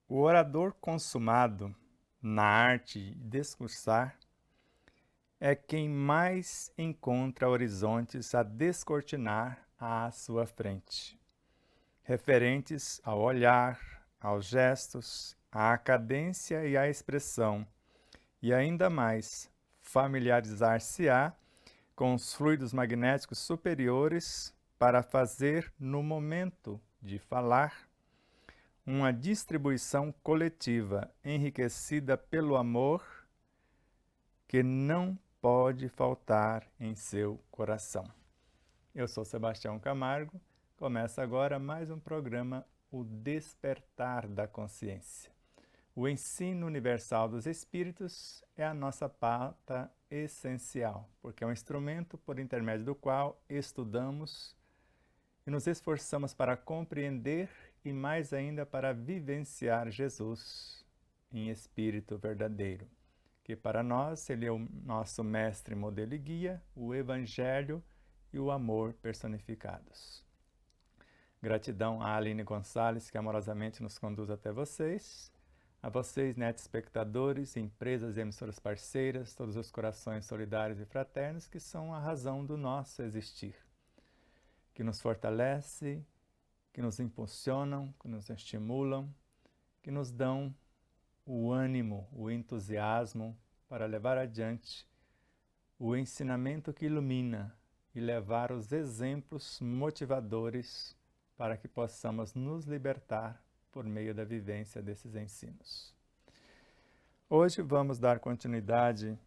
O orador consumado na arte de discursar é quem mais encontra horizontes a descortinar à sua frente, referentes ao olhar, aos gestos, à cadência e à expressão, e ainda mais familiarizar-se-á com os fluidos magnéticos superiores para fazer, no momento de falar, uma distribuição coletiva enriquecida pelo amor que não pode faltar em seu coração. Eu sou Sebastião Camargo, começa agora mais um programa, O Despertar da Consciência. O ensino universal dos espíritos é a nossa pauta essencial, porque é um instrumento por intermédio do qual estudamos e nos esforçamos para compreender e mais ainda para vivenciar Jesus em espírito verdadeiro, que para nós ele é o nosso mestre, modelo e guia, o Evangelho e o amor personificados. Gratidão a Aline Gonçalves, que amorosamente nos conduz até vocês, a vocês, netos espectadores, empresas e emissoras parceiras, todos os corações solidários e fraternos que são a razão do nosso existir, que nos fortalece, que nos impulsionam, que nos estimulam, que nos dão o ânimo, o entusiasmo para levar adiante o ensinamento que ilumina e levar os exemplos motivadores para que possamos nos libertar por meio da vivência desses ensinos. Hoje vamos dar continuidade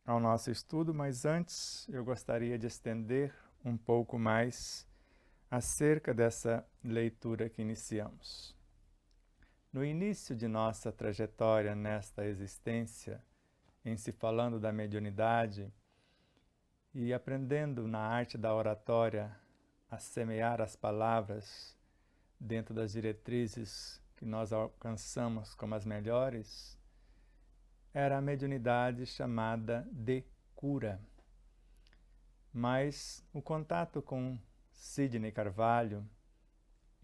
ao nosso estudo, mas antes eu gostaria de estender um pouco mais acerca dessa leitura que iniciamos. No início de nossa trajetória nesta existência, em se falando da mediunidade e aprendendo na arte da oratória a semear as palavras dentro das diretrizes que nós alcançamos como as melhores, era a mediunidade chamada de cura. Mas o contato com Sidney Carvalho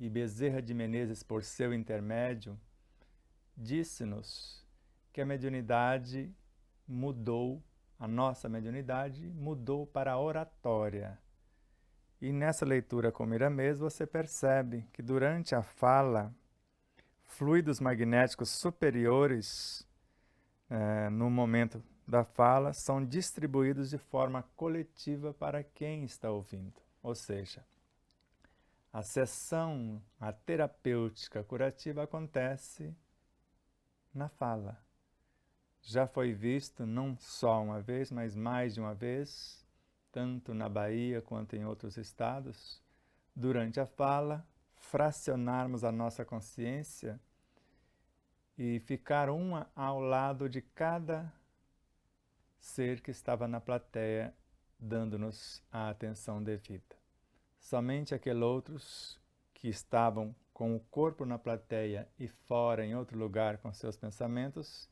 e Bezerra de Menezes, por seu intermédio, disse-nos que a mediunidade mudou, a nossa mediunidade mudou para a oratória. E nessa leitura com Miramês você percebe que durante a fala, fluidos magnéticos superiores, no momento da fala, são distribuídos de forma coletiva para quem está ouvindo. Ou seja, a sessão, a terapêutica curativa acontece na fala. Já foi visto não só uma vez, mas mais de uma vez, tanto na Bahia quanto em outros estados, durante a fala, fracionarmos a nossa consciência e ficar uma ao lado de cada ser que estava na plateia, dando-nos a atenção devida. Somente aqueles outros que estavam com o corpo na plateia e fora em outro lugar com seus pensamentos,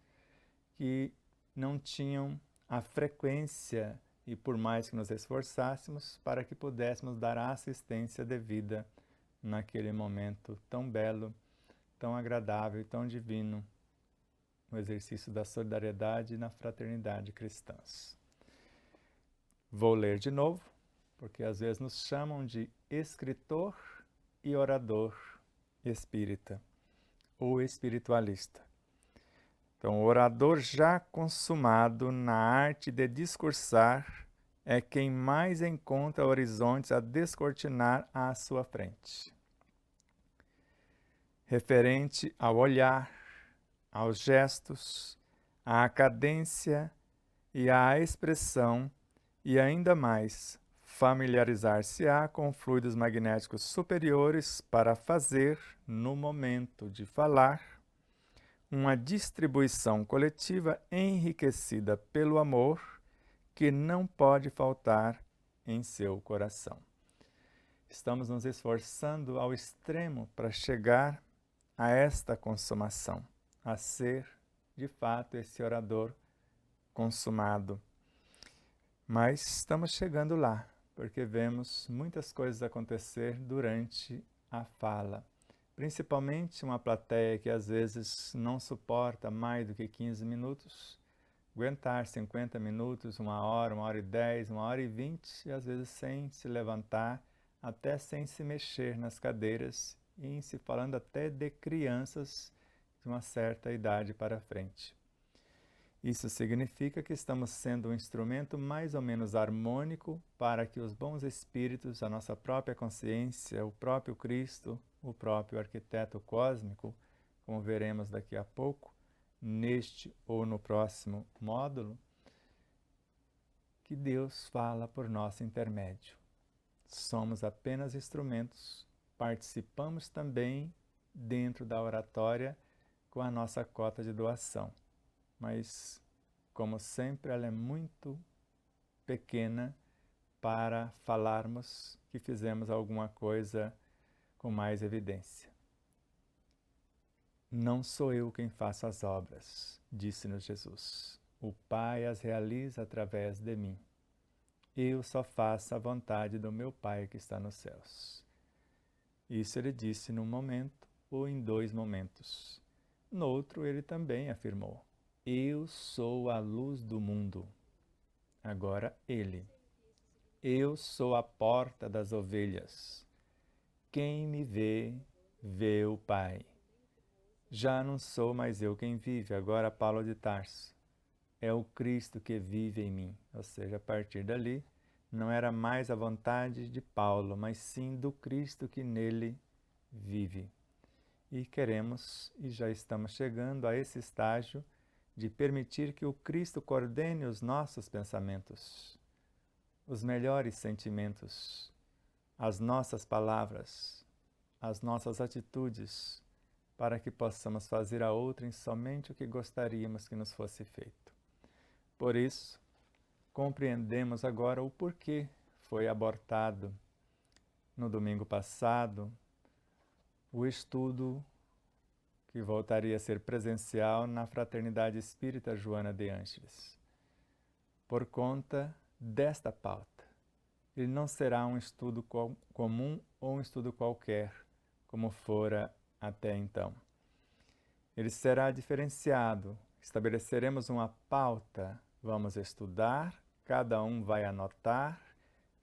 que não tinham a frequência e por mais que nos esforçássemos para que pudéssemos dar a assistência devida naquele momento tão belo, tão agradável e tão divino, no exercício da solidariedade e na fraternidade cristãs. Vou ler de novo, porque às vezes nos chamam de escritor e orador espírita ou espiritualista. Então, o orador já consumado na arte de discursar é quem mais encontra horizontes a descortinar à sua frente. Referente ao olhar, aos gestos, à cadência e à expressão, e ainda mais, familiarizar-se-á com fluidos magnéticos superiores para fazer, no momento de falar, uma distribuição coletiva enriquecida pelo amor que não pode faltar em seu coração. Estamos nos esforçando ao extremo para chegar a esta consumação, a ser, de fato, esse orador consumado. Mas estamos chegando lá, porque vemos muitas coisas acontecer durante a fala. Principalmente uma plateia que às vezes não suporta mais do que 15 minutos, aguentar 50 minutos, 1 hora e 10, 1 hora e 20, e às vezes sem se levantar, até sem se mexer nas cadeiras, e se falando até de crianças de uma certa idade para frente. Isso significa que estamos sendo um instrumento mais ou menos harmônico para que os bons espíritos, a nossa própria consciência, o próprio Cristo, o próprio arquiteto cósmico, como veremos daqui a pouco, neste ou no próximo módulo, que Deus fala por nosso intermédio. Somos apenas instrumentos, participamos também dentro da oratória com a nossa cota de doação. Mas, como sempre, ela é muito pequena para falarmos que fizemos alguma coisa com mais evidência. Não sou eu quem faço as obras, disse-nos Jesus. O Pai as realiza através de mim. Eu só faço a vontade do meu Pai que está nos céus. Isso ele disse num momento ou em 2 momentos. No outro, ele também afirmou: eu sou a luz do mundo. Agora ele: eu sou a porta das ovelhas. Quem me vê, vê o Pai. Já não sou mais eu quem vive, agora Paulo de Tarso. É o Cristo que vive em mim. Ou seja, a partir dali, não era mais a vontade de Paulo, mas sim do Cristo que nele vive. E queremos, e já estamos chegando a esse estágio, de permitir que o Cristo coordene os nossos pensamentos, os melhores sentimentos, as nossas palavras, as nossas atitudes, para que possamos fazer a outrem somente o que gostaríamos que nos fosse feito. Por isso, compreendemos agora o porquê foi abortado no domingo passado o estudo que voltaria a ser presencial na Fraternidade Espírita Joana de Ângeles, por conta desta pauta. Ele não será um estudo comum ou um estudo qualquer, como fora até então. Ele será diferenciado. Estabeleceremos uma pauta, vamos estudar, cada um vai anotar,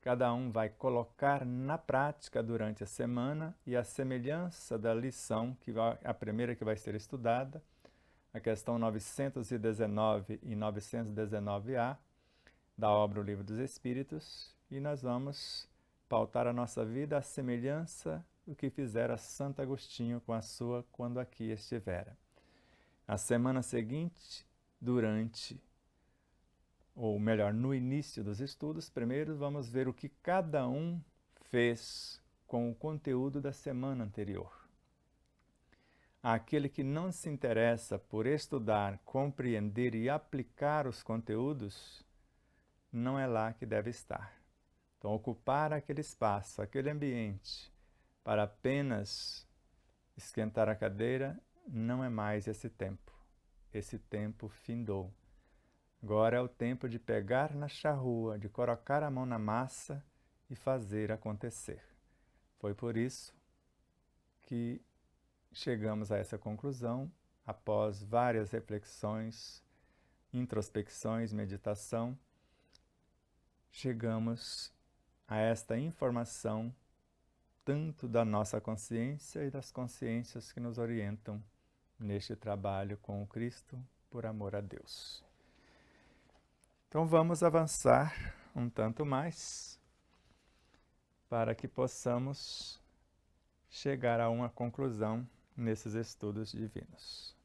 cada um vai colocar na prática durante a semana, e a semelhança da lição, a primeira que vai ser estudada, a questão 919 e 919A, da obra O Livro dos Espíritos, e nós vamos pautar a nossa vida à semelhança do que fizera Santo Agostinho com a sua quando aqui estivera. A semana seguinte, ou melhor, no início dos estudos, primeiro vamos ver o que cada um fez com o conteúdo da semana anterior. Aquele que não se interessa por estudar, compreender e aplicar os conteúdos, não é lá que deve estar. Então, ocupar aquele espaço, aquele ambiente, para apenas esquentar a cadeira, não é mais esse tempo. Esse tempo findou. Agora é o tempo de pegar na charrua, de colocar a mão na massa e fazer acontecer. Foi por isso que chegamos a essa conclusão, após várias reflexões, introspecções, meditação, chegamos a esta informação tanto da nossa consciência e das consciências que nos orientam neste trabalho com o Cristo por amor a Deus. Então vamos avançar um tanto mais para que possamos chegar a uma conclusão nesses estudos divinos.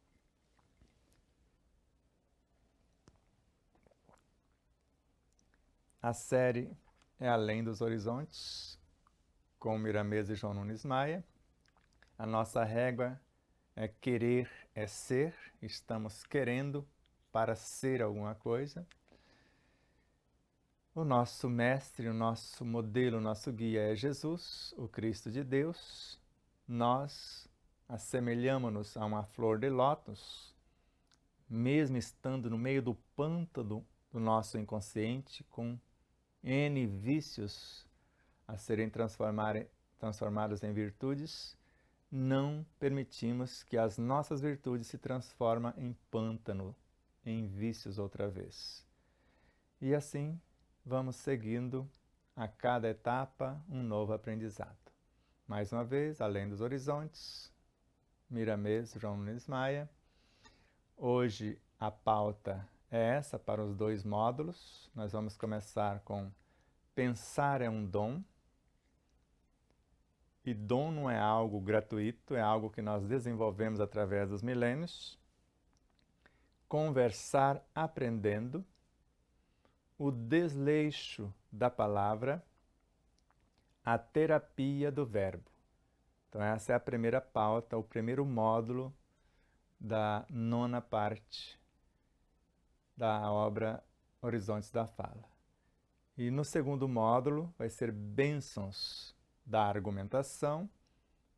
A série é Além dos Horizontes, com Miramês e João Nunes Maia. A nossa régua é querer é ser, estamos querendo para ser alguma coisa. O nosso mestre, o nosso modelo, o nosso guia é Jesus, o Cristo de Deus. Nós assemelhamos-nos a uma flor de lótus, mesmo estando no meio do pântano do nosso inconsciente, com N vícios a serem transformados em virtudes, não permitimos que as nossas virtudes se transformem em pântano, em vícios outra vez. E assim vamos seguindo a cada etapa um novo aprendizado. Mais uma vez, Além dos Horizontes, Miramês, João Nunes Maia. Hoje a pauta é essa para os 2 módulos. Nós vamos começar com Pensar é um dom. E dom não é algo gratuito, é algo que nós desenvolvemos através dos milênios. Conversar aprendendo. O desleixo da palavra, a terapia do verbo. Então essa é a primeira pauta, o primeiro módulo da 9ª parte da obra Horizontes da Fala. E no segundo módulo vai ser Bênçãos da Argumentação,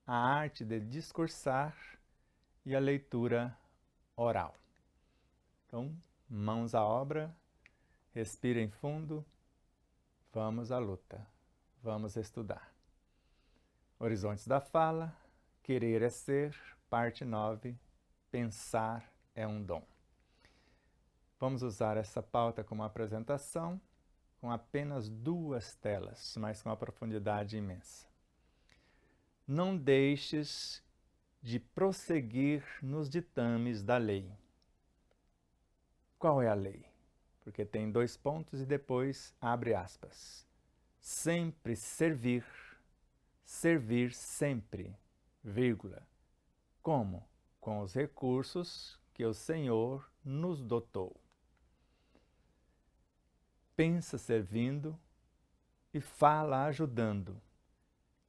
a arte de discursar e a leitura oral. Então, mãos à obra. Respirem fundo, vamos à luta, vamos estudar. Horizontes da Fala, Querer é Ser, parte 9, Pensar é um Dom. Vamos usar essa pauta como apresentação, com apenas 2 telas, mas com uma profundidade imensa. Não deixes de prosseguir nos ditames da lei. Qual é a lei? Porque tem 2 pontos e depois abre aspas. Sempre servir, servir sempre, vírgula. Como? Com os recursos que o Senhor nos dotou. Pensa servindo e fala ajudando,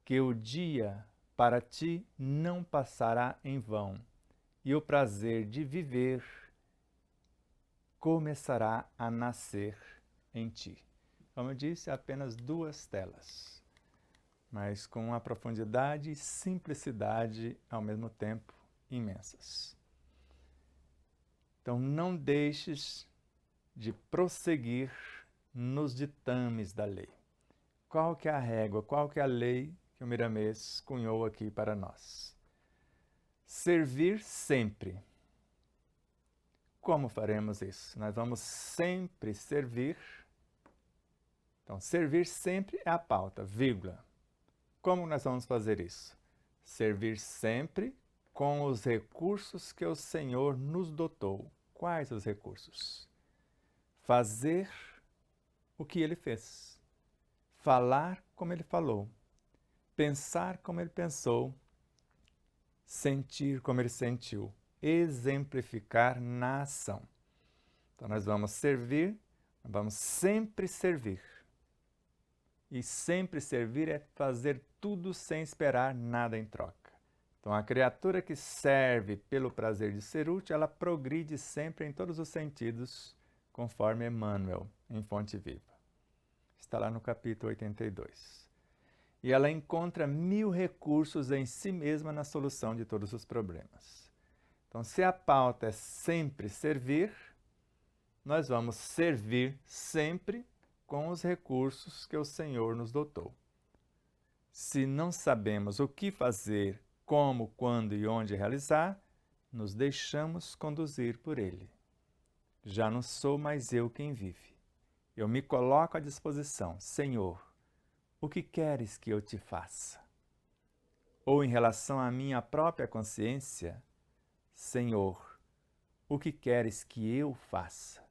que o dia para ti não passará em vão, e o prazer de viver começará a nascer em ti. Como eu disse, apenas 2 telas, mas com uma profundidade e simplicidade ao mesmo tempo imensas. Então não deixes de prosseguir nos ditames da lei. Qual que é a régua, qual que é a lei que o Miramês cunhou aqui para nós? Servir sempre. Como faremos isso? Nós vamos sempre servir. Então, servir sempre é a pauta, vírgula. Como nós vamos fazer isso? Servir sempre com os recursos que o Senhor nos dotou. Quais os recursos? Fazer o que Ele fez. Falar como Ele falou. Pensar como Ele pensou. Sentir como Ele sentiu. Exemplificar na ação. Então, nós vamos servir, vamos sempre servir. E sempre servir é fazer tudo sem esperar nada em troca. Então, a criatura que serve pelo prazer de ser útil, ela progride sempre em todos os sentidos, conforme Emmanuel, em Fonte Viva. Está lá no capítulo 82. E ela encontra 1000 recursos em si mesma na solução de todos os problemas. Então, se a pauta é sempre servir, nós vamos servir sempre com os recursos que o Senhor nos dotou. Se não sabemos o que fazer, como, quando e onde realizar, nos deixamos conduzir por Ele. Já não sou mais eu quem vive. Eu me coloco à disposição. Senhor, o que queres que eu te faça? Ou em relação à minha própria consciência, Senhor, O que queres que eu faça?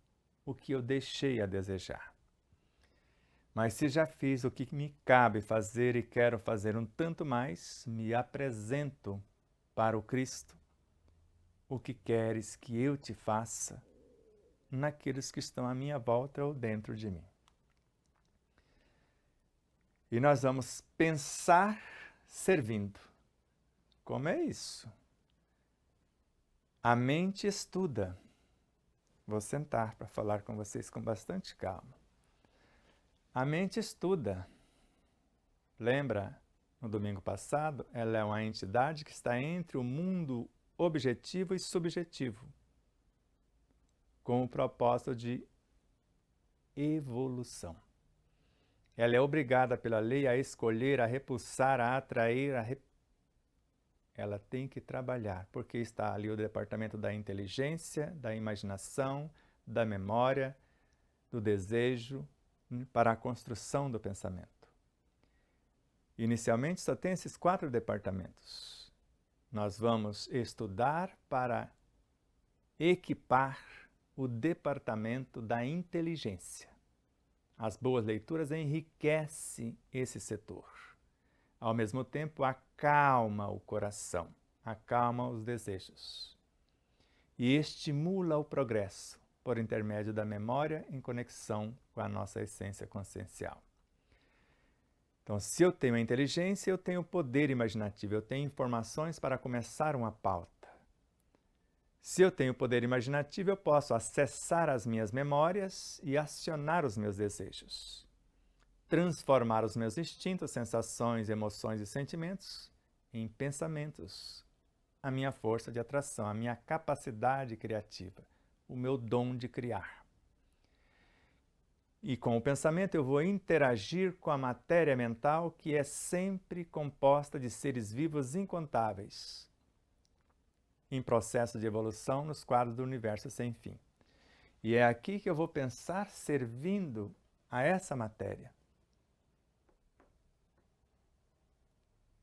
O que eu deixei a desejar? Mas se já fiz o que me cabe fazer e quero fazer um tanto mais, me apresento para o Cristo. O que queres que eu te faça naqueles que estão à minha volta ou dentro de mim? E nós vamos pensar servindo. Como é isso? A mente estuda. Vou sentar para falar com vocês com bastante calma. A mente estuda. Lembra, no domingo passado, ela é uma entidade que está entre o mundo objetivo e subjetivo, com o propósito de evolução. Ela é obrigada pela lei a escolher, a repulsar, a atrair, ela tem que trabalhar, porque está ali o departamento da inteligência, da imaginação, da memória, do desejo, para a construção do pensamento. Inicialmente só tem esses 4 departamentos. Nós vamos estudar para equipar o departamento da inteligência. As boas leituras enriquecem esse setor. Ao mesmo tempo, acalma o coração, acalma os desejos e estimula o progresso por intermédio da memória em conexão com a nossa essência consciencial. Então, se eu tenho a inteligência, eu tenho o poder imaginativo, eu tenho informações para começar uma pauta. Se eu tenho poder imaginativo, eu posso acessar as minhas memórias e acionar os meus desejos. Transformar os meus instintos, sensações, emoções e sentimentos em pensamentos. A minha força de atração, a minha capacidade criativa, o meu dom de criar. E com o pensamento eu vou interagir com a matéria mental, que é sempre composta de seres vivos incontáveis, em processo de evolução nos quadros do universo sem fim. E é aqui que eu vou pensar servindo a essa matéria.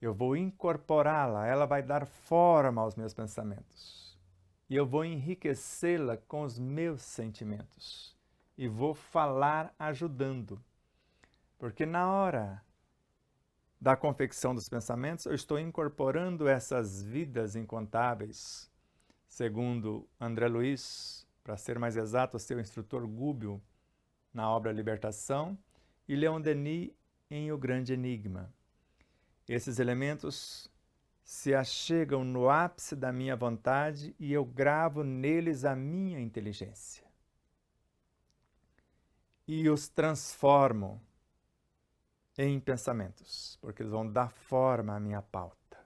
Eu vou incorporá-la, ela vai dar forma aos meus pensamentos. E eu vou enriquecê-la com os meus sentimentos. E vou falar ajudando. Porque na hora da confecção dos pensamentos, eu estou incorporando essas vidas incontáveis, segundo André Luiz, para ser mais exato, o seu instrutor Gubbio, na obra Libertação, e Leon Denis em O Grande Enigma. Esses elementos se achegam no ápice da minha vontade e eu gravo neles a minha inteligência. E os transformo em pensamentos, porque eles vão dar forma à minha pauta.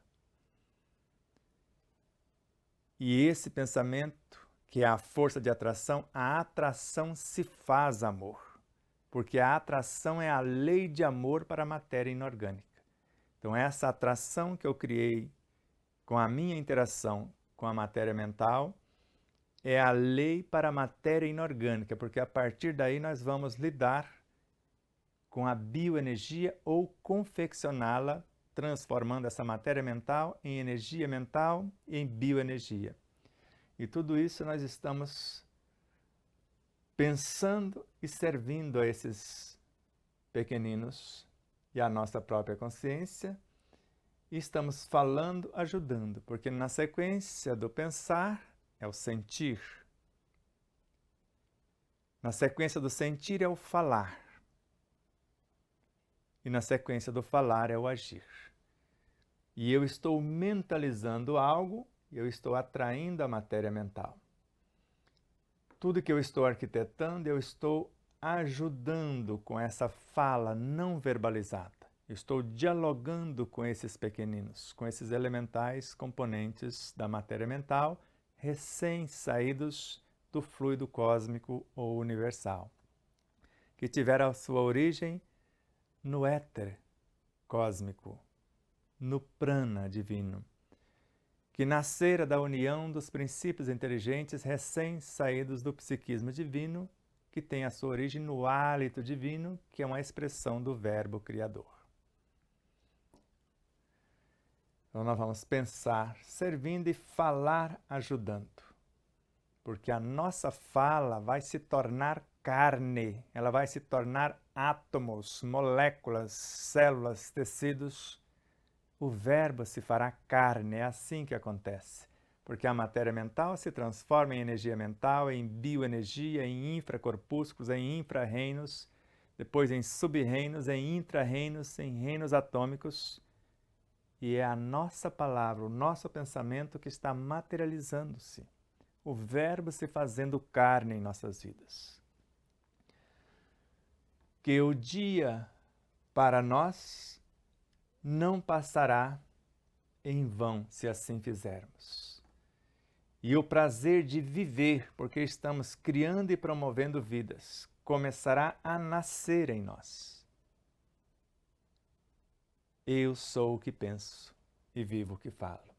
E esse pensamento, que é a força de atração, a atração se faz amor, porque a atração é a lei de amor para a matéria inorgânica. Então, essa atração que eu criei com a minha interação com a matéria mental é a lei para a matéria inorgânica, porque a partir daí nós vamos lidar com a bioenergia ou confeccioná-la, transformando essa matéria mental em energia mental e em bioenergia. E tudo isso nós estamos pensando e servindo a esses pequeninos e a nossa própria consciência, e estamos falando, ajudando, porque na sequência do pensar é o sentir. Na sequência do sentir é o falar. E na sequência do falar é o agir. E eu estou mentalizando algo, eu estou atraindo a matéria mental. Tudo que eu estou arquitetando, eu estou ajudando com essa fala não verbalizada. Eu estou dialogando com esses pequeninos, com esses elementais componentes da matéria mental, recém-saídos do fluido cósmico ou universal, que tiveram a sua origem no éter cósmico, no prana divino, que nascera da união dos princípios inteligentes recém-saídos do psiquismo divino, que tem a sua origem no hálito divino, que é uma expressão do verbo criador. Então nós vamos pensar servindo e falar ajudando. porque a nossa fala vai se tornar carne, ela vai se tornar átomos, moléculas, células, tecidos. O verbo se fará carne, é assim que acontece. Porque a matéria mental se transforma em energia mental, em bioenergia, em infracorpúsculos, em infra-reinos, depois em sub-reinos, em intra-reinos, em reinos atômicos. E é a nossa palavra, o nosso pensamento que está materializando-se. O verbo se fazendo carne em nossas vidas. Que o dia para nós não passará em vão se assim fizermos. E o prazer de viver, porque estamos criando e promovendo vidas, começará a nascer em nós. Eu sou o que penso e vivo o que falo.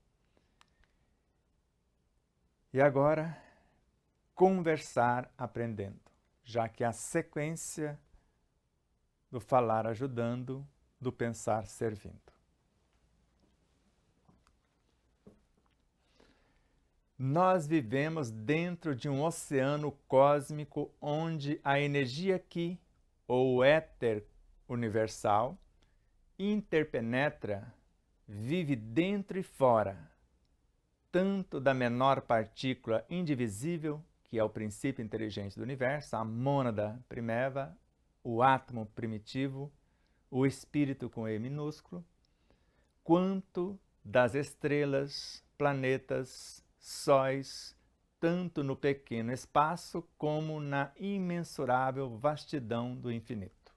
E agora, conversar aprendendo, já que a sequência do falar ajudando, do pensar servindo. Nós vivemos dentro de um oceano cósmico onde a energia Ki, ou éter universal, interpenetra, vive dentro e fora, tanto da menor partícula indivisível, que é o princípio inteligente do universo, a mônada primeva, o átomo primitivo, o espírito com E minúsculo, quanto das estrelas, planetas, sóis, tanto no pequeno espaço como na imensurável vastidão do infinito.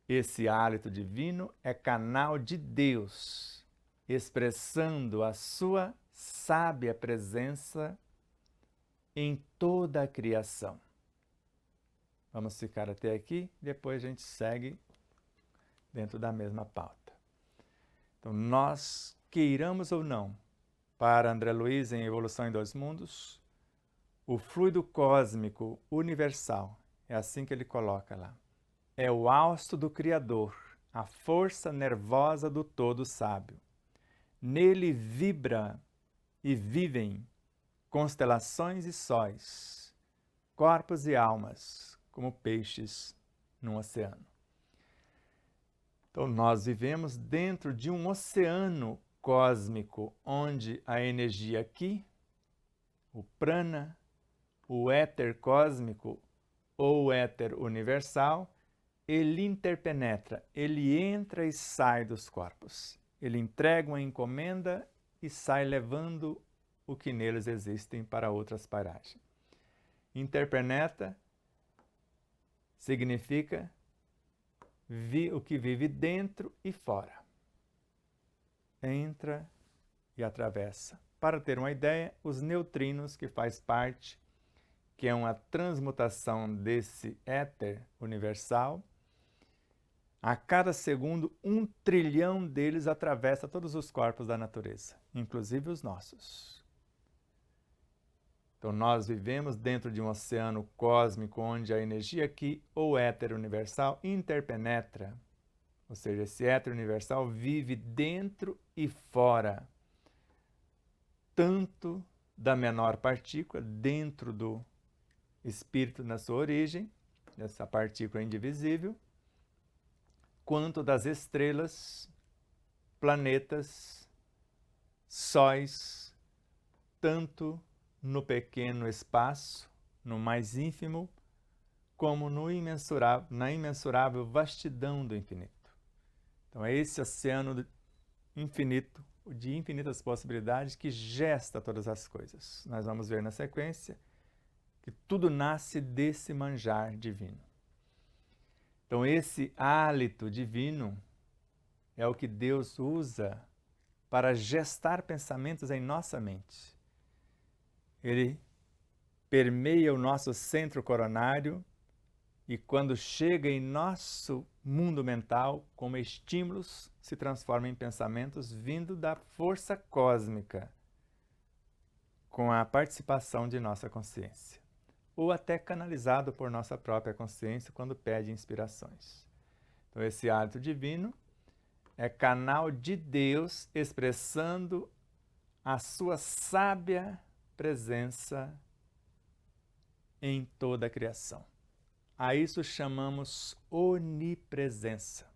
Esse hálito divino é canal de Deus, expressando a sua sábia presença em toda a criação. Vamos ficar até aqui, depois a gente segue dentro da mesma pauta. Então, nós, queiramos ou não, para André Luiz em Evolução em Dois Mundos, o fluido cósmico universal, é assim que ele coloca lá, é o hausto do Criador, a força nervosa do todo sábio. Nele vibra e vivem constelações e sóis, corpos e almas, como peixes num oceano. Então, nós vivemos dentro de um oceano cósmico, onde a energia Ki, o prana, o éter cósmico ou o éter universal, ele interpenetra, ele entra e sai dos corpos. Ele entrega uma encomenda e sai levando o que neles existem para outras paragens. Interpenetra significa o que vive dentro e fora. Entra e atravessa. Para ter uma ideia, os neutrinos, que faz parte, que é uma transmutação desse éter universal, a cada segundo, 1 trilhão deles atravessa todos os corpos da natureza, inclusive os nossos. Então, nós vivemos dentro de um oceano cósmico onde a energia Ki, ou éter universal, interpenetra. Ou seja, esse éter universal vive dentro e fora, tanto da menor partícula, dentro do espírito na sua origem, dessa partícula indivisível, quanto das estrelas, planetas, sóis, tanto no pequeno espaço, no mais ínfimo, como no na imensurável vastidão do infinito. Então é esse oceano infinito, de infinitas possibilidades, que gesta todas as coisas. Nós vamos ver na sequência que tudo nasce desse manjar divino. Então esse hálito divino é o que Deus usa para gestar pensamentos em nossa mente. Ele permeia o nosso centro coronário e, quando chega em nosso mundo mental, como estímulos, se transforma em pensamentos vindo da força cósmica, com a participação de nossa consciência, ou até canalizado por nossa própria consciência quando pede inspirações. Então, esse hálito divino é canal de Deus expressando a sua sábia presença em toda a criação. A isso chamamos onipresença.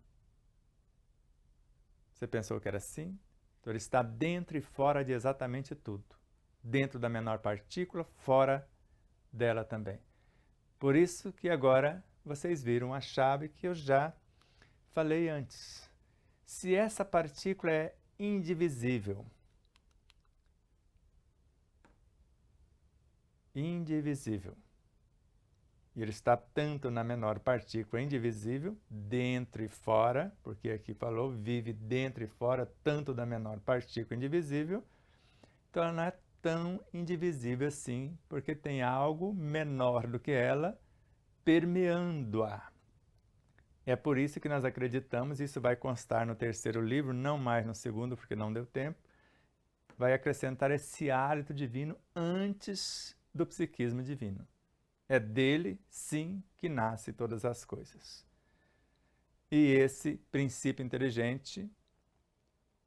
Você pensou que era assim? Então ele está dentro e fora de exatamente tudo. Dentro da menor partícula, fora dela também. Por isso que agora vocês viram a chave que eu já falei antes. Se essa partícula é indivisível, e ele está tanto na menor partícula indivisível, dentro e fora, porque aqui falou, vive dentro e fora, tanto da menor partícula indivisível, então ela não é tão indivisível assim, porque tem algo menor do que ela permeando-a. É por isso que nós acreditamos, isso vai constar no terceiro livro, não mais no segundo, porque não deu tempo, vai acrescentar esse hálito divino antes do psiquismo divino. É dele, sim, que nasce todas as coisas. E esse princípio inteligente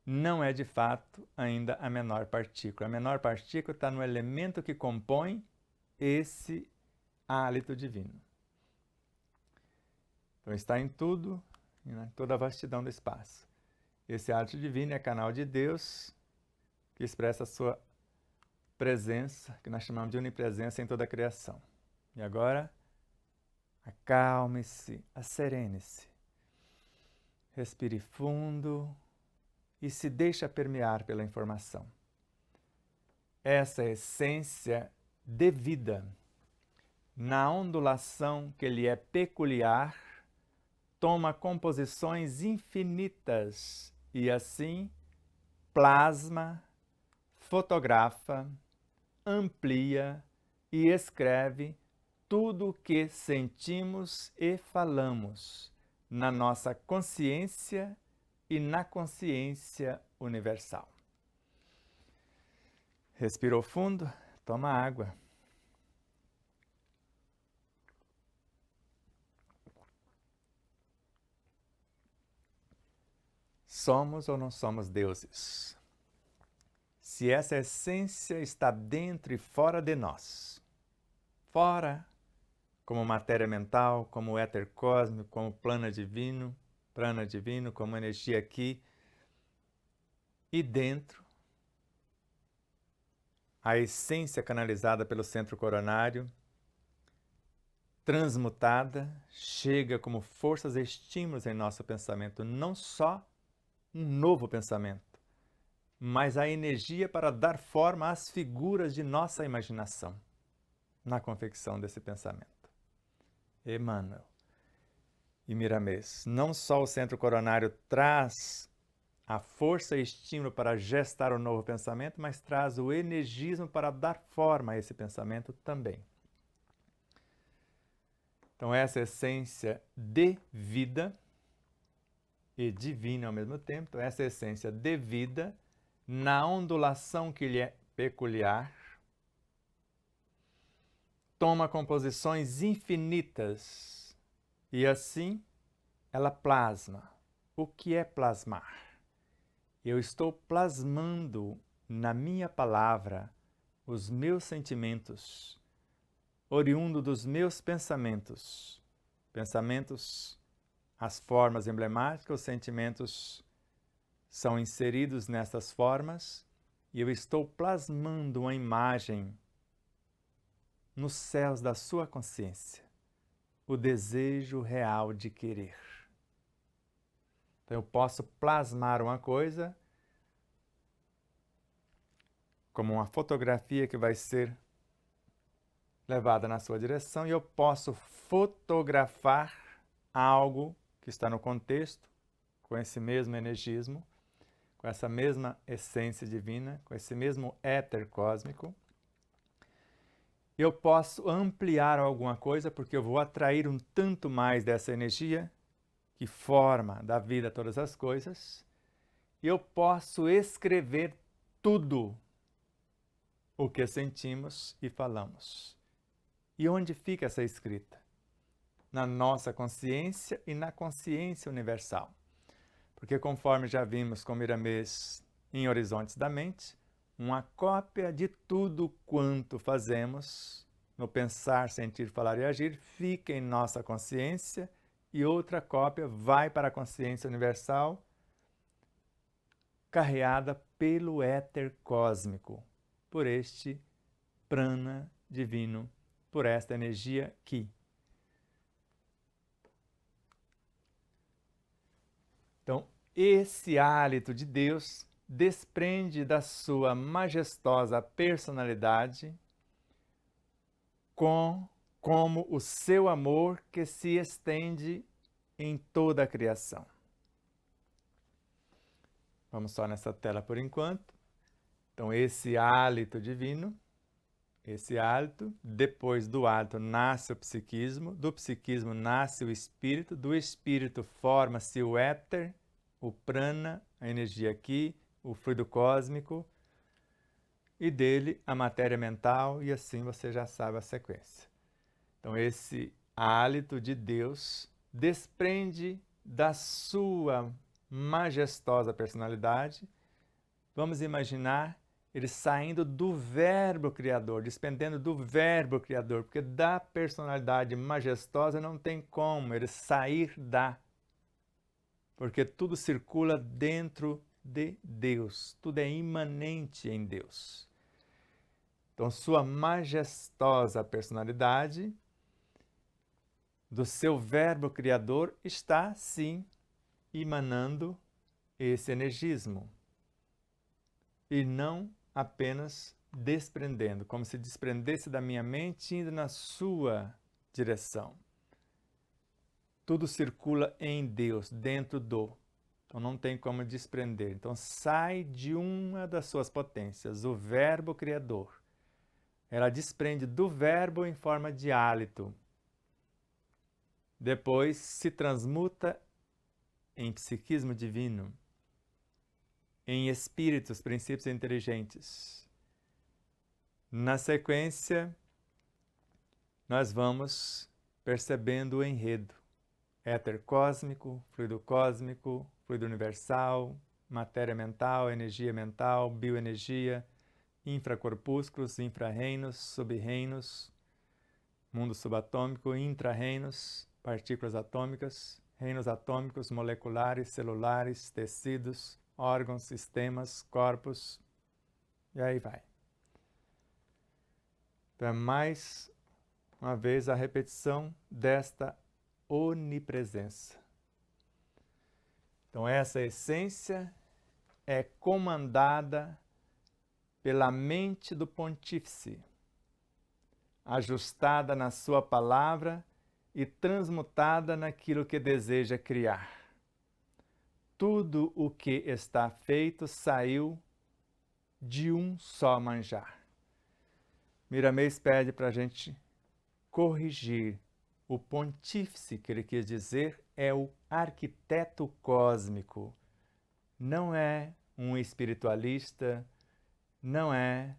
não é, de fato, ainda a menor partícula. A menor partícula está no elemento que compõe esse hálito divino. Então está em tudo, em toda a vastidão do espaço. Esse hálito divino é canal de Deus, que expressa a sua presença, que nós chamamos de onipresença em toda a criação. E agora, acalme-se, asserene-se. Respire fundo e se deixa permear pela informação. Essa essência de vida, na ondulação que lhe é peculiar, toma composições infinitas e assim plasma, fotografa, amplia e escreve tudo o que sentimos e falamos na nossa consciência e na consciência universal. Respirou fundo? Toma água. Somos ou não somos deuses? Se essa essência está dentro e fora de nós, fora como matéria mental, como éter cósmico, como prana divino, como energia aqui, e dentro, a essência canalizada pelo centro coronário, transmutada, chega como forças e estímulos em nosso pensamento, não só um novo pensamento, mas a energia para dar forma às figuras de nossa imaginação na confecção desse pensamento. Emmanuel e Miramês, não só o centro coronário traz a força e estímulo para gestar o novo pensamento, mas traz o energismo para dar forma a esse pensamento também. Então essa essência de vida e divina ao mesmo tempo, então essa essência de vida, na ondulação que lhe é peculiar, toma composições infinitas e assim ela plasma. O que é plasmar? Eu estou plasmando na minha palavra os meus sentimentos, oriundo dos meus pensamentos. Pensamentos, as formas emblemáticas, os sentimentos são inseridos nessas formas e eu estou plasmando uma imagem nos céus da sua consciência, o desejo real de querer. Então eu posso plasmar uma coisa como uma fotografia que vai ser levada na sua direção e eu posso fotografar algo que está no contexto, com esse mesmo energismo, com essa mesma essência divina, com esse mesmo éter cósmico. Eu posso ampliar alguma coisa porque eu vou atrair um tanto mais dessa energia que forma da vida todas as coisas. E eu posso escrever tudo o que sentimos e falamos. E onde fica essa escrita? Na nossa consciência e na consciência universal. Porque conforme já vimos com Miramês em Horizontes da Mente, uma cópia de tudo quanto fazemos, no pensar, sentir, falar e agir, fica em nossa consciência e outra cópia vai para a consciência universal, carreada pelo éter cósmico, por este prana divino, por esta energia Ki. Então, esse hálito de Deus desprende da sua majestosa personalidade como o seu amor que se estende em toda a criação. Vamos só nessa tela por enquanto. Então, esse hálito divino, esse hálito, depois do hálito nasce o psiquismo, do psiquismo nasce o espírito, do espírito forma-se o éter, o prana, a energia aqui, o fluido cósmico, e dele a matéria mental, e assim você já sabe a sequência. Então, esse hálito de Deus desprende da sua majestosa personalidade. Vamos imaginar ele saindo do verbo criador, despendendo do verbo criador, porque da personalidade majestosa não tem como ele sair da, porque tudo circula dentro de Deus, tudo é imanente em Deus. Então, sua majestosa personalidade, do seu verbo criador, está, sim, emanando esse energismo. E não apenas desprendendo, como se desprendesse da minha mente indo na sua direção. Tudo circula em Deus, dentro do. Então não tem como desprender. Então sai de uma das suas potências, o verbo criador. Ela desprende do verbo em forma de hálito. Depois se transmuta em psiquismo divino, em espíritos, princípios inteligentes. Na sequência, nós vamos percebendo o enredo. Éter cósmico, fluido universal, matéria mental, energia mental, bioenergia, infracorpúsculos, infrarreinos, subreinos, mundo subatômico, intrarreinos, partículas atômicas, reinos atômicos, moleculares, celulares, tecidos, órgãos, sistemas, corpos, e aí vai. Então é mais uma vez a repetição desta onipresença. Então essa essência é comandada pela mente do pontífice, ajustada na sua palavra e transmutada naquilo que deseja criar. Tudo o que está feito saiu de um só manjar. Miramês pede para a gente corrigir. O pontífice, que ele quis dizer, é o arquiteto cósmico. Não é um espiritualista, não é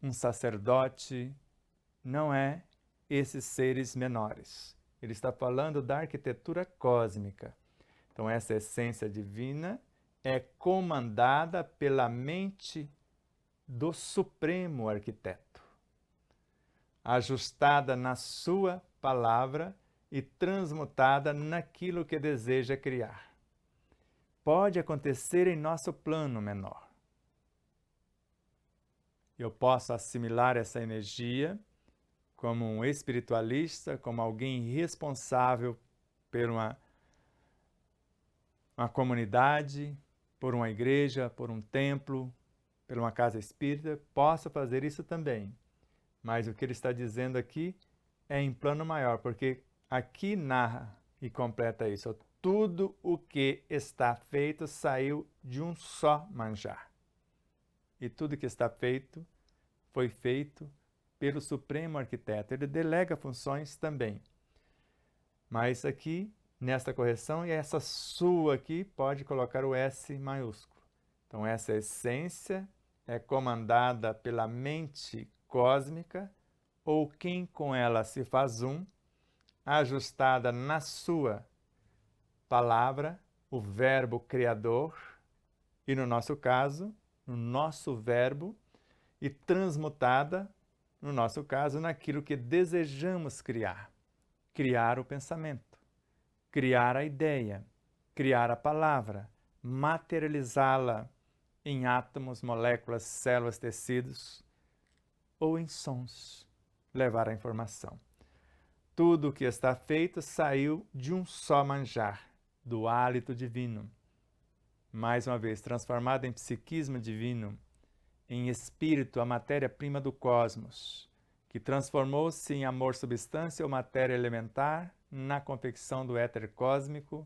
um sacerdote, não é esses seres menores. Ele está falando da arquitetura cósmica. Então, essa essência divina é comandada pela mente do Supremo Arquiteto, ajustada na sua palavra e transmutada naquilo que deseja criar. Pode acontecer em nosso plano menor. Eu posso assimilar essa energia como um espiritualista, como alguém responsável por uma comunidade, por uma igreja, por um templo, por uma casa espírita, posso fazer isso também. Mas o que ele está dizendo aqui é em plano maior, porque aqui narra e completa isso. Tudo o que está feito saiu de um só manjar. E tudo que está feito foi feito pelo Supremo Arquiteto. Ele delega funções também. Mas aqui, nesta correção, e essa sua aqui, pode colocar o S maiúsculo. Então, essa essência é comandada pela mente cósmica, ou quem com ela se faz um, ajustada na sua palavra, o verbo criador, e no nosso caso, no nosso verbo e transmutada, no nosso caso, naquilo que desejamos criar. Criar o pensamento, criar a ideia, criar a palavra, materializá-la em átomos, moléculas, células, tecidos ou em sons, levar a informação. Tudo o que está feito saiu de um só manjar, do hálito divino. Mais uma vez, transformado em psiquismo divino, em espírito, a matéria-prima do cosmos, que transformou-se em amor substância ou matéria elementar na confecção do éter cósmico,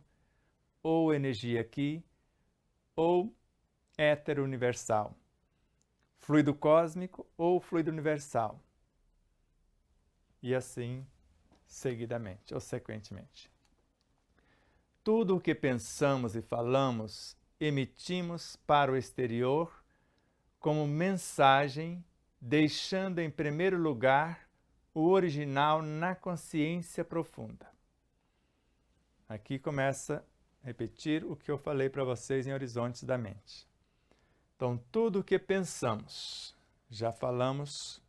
ou energia aqui, ou éter universal, fluido cósmico ou fluido universal, e assim seguidamente ou sequentemente. Tudo o que pensamos e falamos, emitimos para o exterior como mensagem, deixando em primeiro lugar o original na consciência profunda. Aqui começa a repetir o que eu falei para vocês em Horizontes da Mente. Então, tudo o que pensamos, já falamos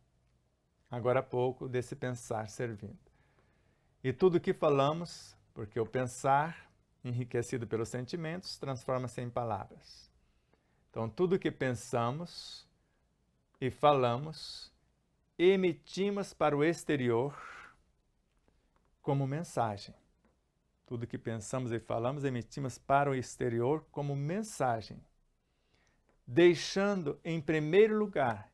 agora há pouco desse pensar servindo. E tudo o que falamos, porque o pensar, enriquecido pelos sentimentos, transforma-se em palavras. Então, tudo o que pensamos e falamos, emitimos para o exterior como mensagem. Tudo que pensamos e falamos, emitimos para o exterior como mensagem, deixando em primeiro lugar,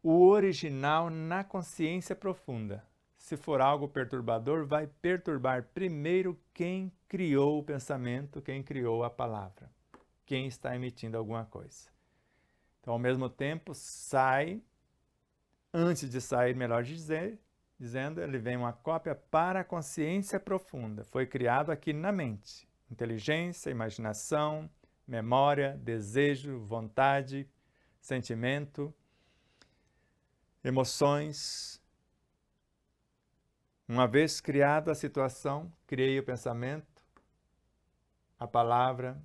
o original na consciência profunda. Se for algo perturbador, vai perturbar primeiro quem criou o pensamento, quem criou a palavra, quem está emitindo alguma coisa. Então, ao mesmo tempo, sai, antes de sair, melhor dizendo, ele vem uma cópia para a consciência profunda. Foi criado aqui na mente. Inteligência, imaginação, memória, desejo, vontade, sentimento, emoções. Uma vez criada a situação, criei o pensamento, a palavra,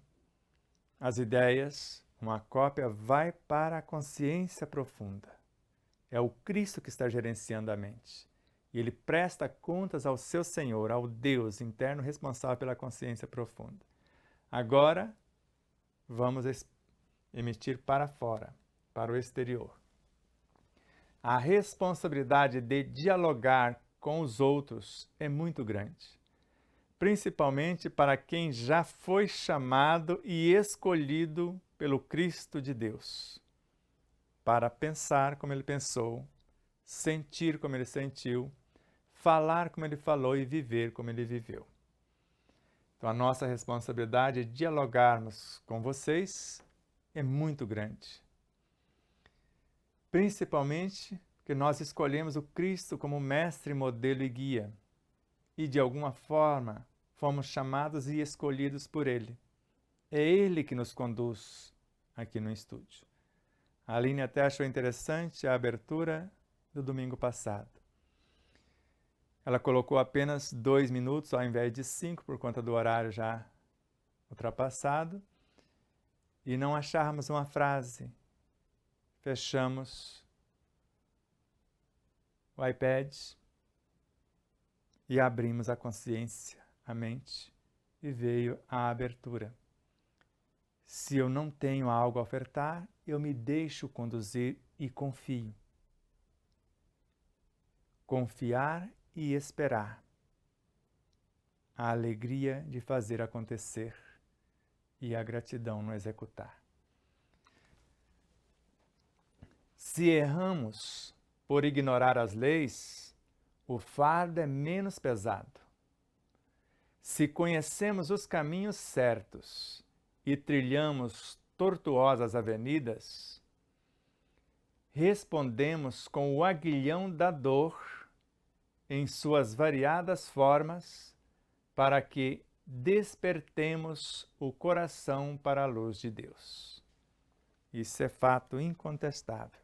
as ideias, uma cópia vai para a consciência profunda. É o Cristo que está gerenciando a mente. E ele presta contas ao seu Senhor, ao Deus interno responsável pela consciência profunda. Agora, vamos emitir para fora, para o exterior. A responsabilidade de dialogar com os outros é muito grande, principalmente para quem já foi chamado e escolhido pelo Cristo de Deus, para pensar como ele pensou, sentir como ele sentiu, falar como ele falou e viver como ele viveu. Então, a nossa responsabilidade de dialogarmos com vocês é muito grande. Principalmente porque nós escolhemos o Cristo como mestre, modelo e guia. E, de alguma forma, fomos chamados e escolhidos por Ele. É Ele que nos conduz aqui no estúdio. A Aline até achou interessante a abertura do domingo passado. Ela colocou apenas 2 minutos ao invés de 5, por conta do horário já ultrapassado. E não acharmos uma frase. Fechamos o iPad e abrimos a consciência, a mente, e veio a abertura. Se eu não tenho algo a ofertar, eu me deixo conduzir e confio. Confiar e esperar. A alegria de fazer acontecer e a gratidão no executar. Se erramos por ignorar as leis, o fardo é menos pesado. Se conhecemos os caminhos certos e trilhamos tortuosas avenidas, respondemos com o aguilhão da dor em suas variadas formas para que despertemos o coração para a luz de Deus. Isso é fato incontestável.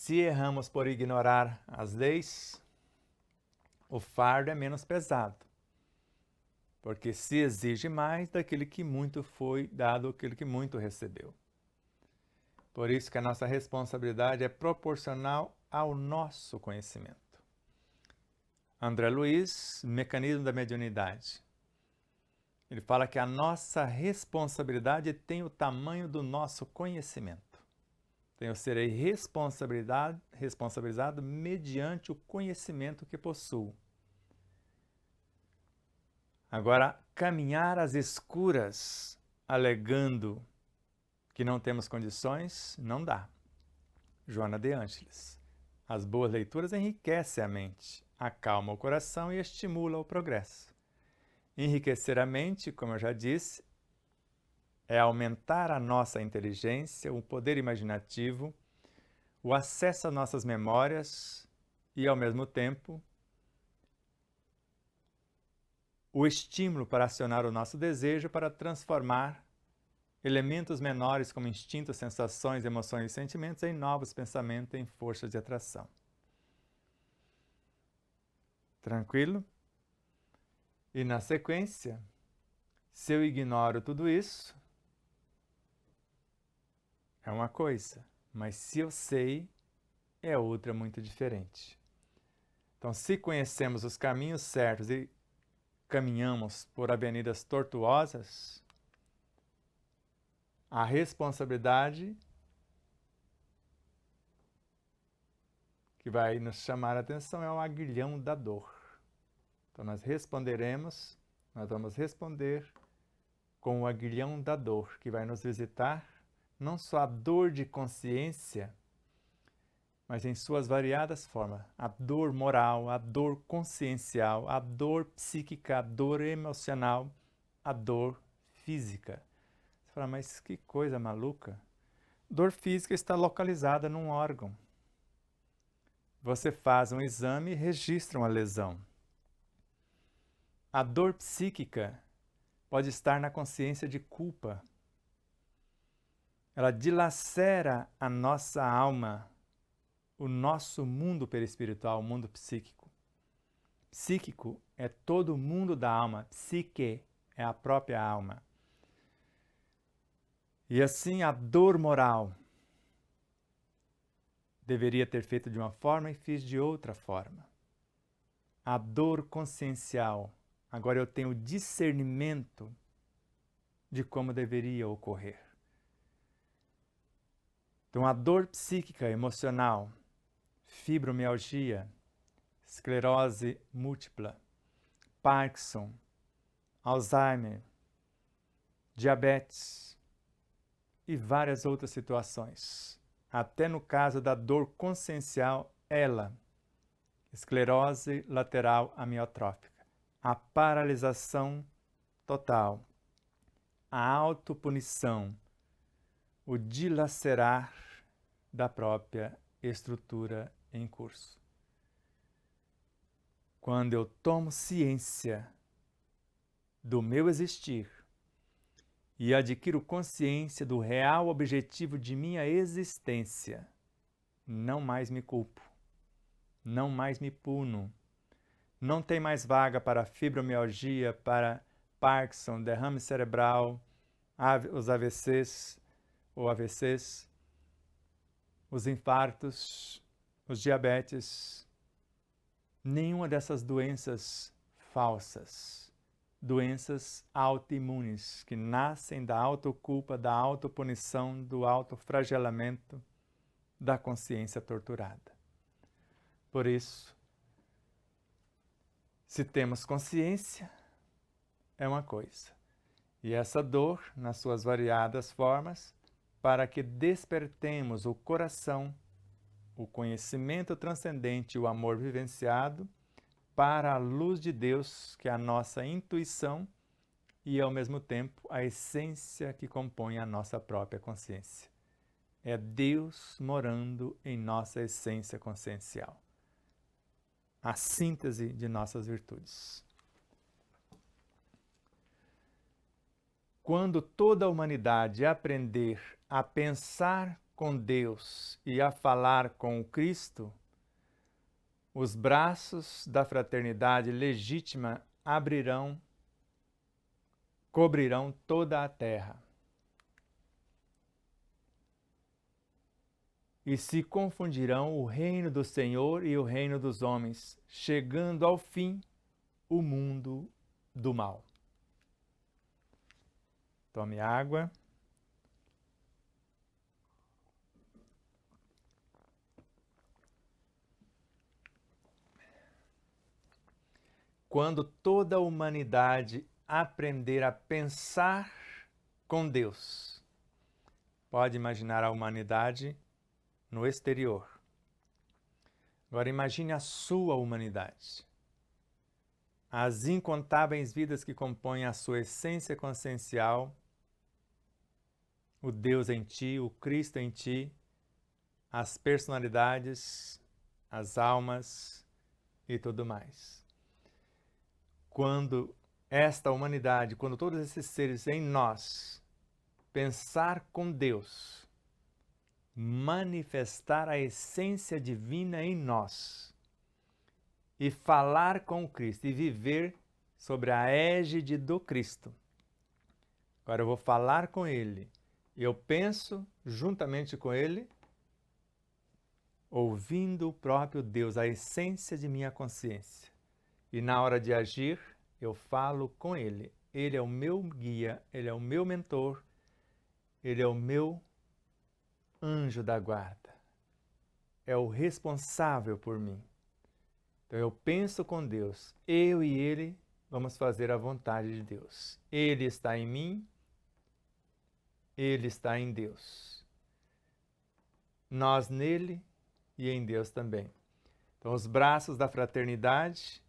Se erramos por ignorar as leis, o fardo é menos pesado, porque se exige mais daquele que muito foi dado, aquele que muito recebeu. Por isso que a nossa responsabilidade é proporcional ao nosso conhecimento. André Luiz, Mecanismo da Mediunidade. Ele fala que a nossa responsabilidade tem o tamanho do nosso conhecimento. Então, eu serei responsabilizado mediante o conhecimento que possuo. Agora, caminhar às escuras, alegando que não temos condições, não dá. Joana de Ângeles. As boas leituras enriquecem a mente, acalmam o coração e estimulam o progresso. Enriquecer a mente, como eu já disse, é aumentar a nossa inteligência, o poder imaginativo, o acesso às nossas memórias e, ao mesmo tempo, o estímulo para acionar o nosso desejo para transformar elementos menores como instintos, sensações, emoções e sentimentos em novos pensamentos, em forças de atração. Tranquilo? E na sequência, se eu ignoro tudo isso, é uma coisa, mas se eu sei, é outra muito diferente. Então, se conhecemos os caminhos certos e caminhamos por avenidas tortuosas, a responsabilidade que vai nos chamar a atenção é o aguilhão da dor. Então, nós vamos responder com o aguilhão da dor, que vai nos visitar, não só a dor de consciência, mas em suas variadas formas. A dor moral, a dor consciencial, a dor psíquica, a dor emocional, a dor física. Você fala, mas que coisa maluca. Dor física está localizada num órgão. Você faz um exame e registra uma lesão. A dor psíquica pode estar na consciência de culpa. Ela dilacera a nossa alma, o nosso mundo perispiritual, o mundo psíquico. Psíquico é todo o mundo da alma, psique é a própria alma. E assim a dor moral deveria ter feito de uma forma e fiz de outra forma. A dor consciencial, agora eu tenho discernimento de como deveria ocorrer. Então a dor psíquica, emocional, fibromialgia, esclerose múltipla, Parkinson, Alzheimer, diabetes e várias outras situações. Até no caso da dor consciencial, esclerose lateral amiotrófica, a paralisação total, a autopunição, o dilacerar da própria estrutura em curso. Quando eu tomo ciência do meu existir e adquiro consciência do real objetivo de minha existência, não mais me culpo, não mais me puno, não tem mais vaga para fibromialgia, para Parkinson, derrame cerebral, os AVCs ou AVCs, os infartos, os diabetes, nenhuma dessas doenças falsas, doenças autoimunes que nascem da autoculpa, da autopunição, do autoflagelamento, da consciência torturada. Por isso, se temos consciência, é uma coisa. E essa dor, nas suas variadas formas, para que despertemos o coração, o conhecimento transcendente e o amor vivenciado para a luz de Deus, que é a nossa intuição e, ao mesmo tempo, a essência que compõe a nossa própria consciência. É Deus morando em nossa essência consciencial. A síntese de nossas virtudes. Quando toda a humanidade aprender a pensar com Deus e a falar com o Cristo, os braços da fraternidade legítima cobrirão toda a terra. E se confundirão o reino do Senhor e o reino dos homens, chegando ao fim o mundo do mal. Tome água. Quando toda a humanidade aprender a pensar com Deus, pode imaginar a humanidade no exterior. Agora imagine a sua humanidade. As incontáveis vidas que compõem a sua essência consciencial, o Deus em ti, o Cristo em ti, as personalidades, as almas e tudo mais. Quando esta humanidade, quando todos esses seres em nós pensar com Deus, manifestar a essência divina em nós e falar com Cristo e viver sobre a égide do Cristo. Agora eu vou falar com Ele. Eu penso juntamente com Ele, ouvindo o próprio Deus, a essência de minha consciência. E na hora de agir, eu falo com Ele. Ele é o meu guia, Ele é o meu mentor, Ele é o meu anjo da guarda. É o responsável por mim. Então eu penso com Deus. Eu e Ele vamos fazer a vontade de Deus. Ele está em mim, Ele está em Deus. Nós nele e em Deus também. Então os braços da fraternidade,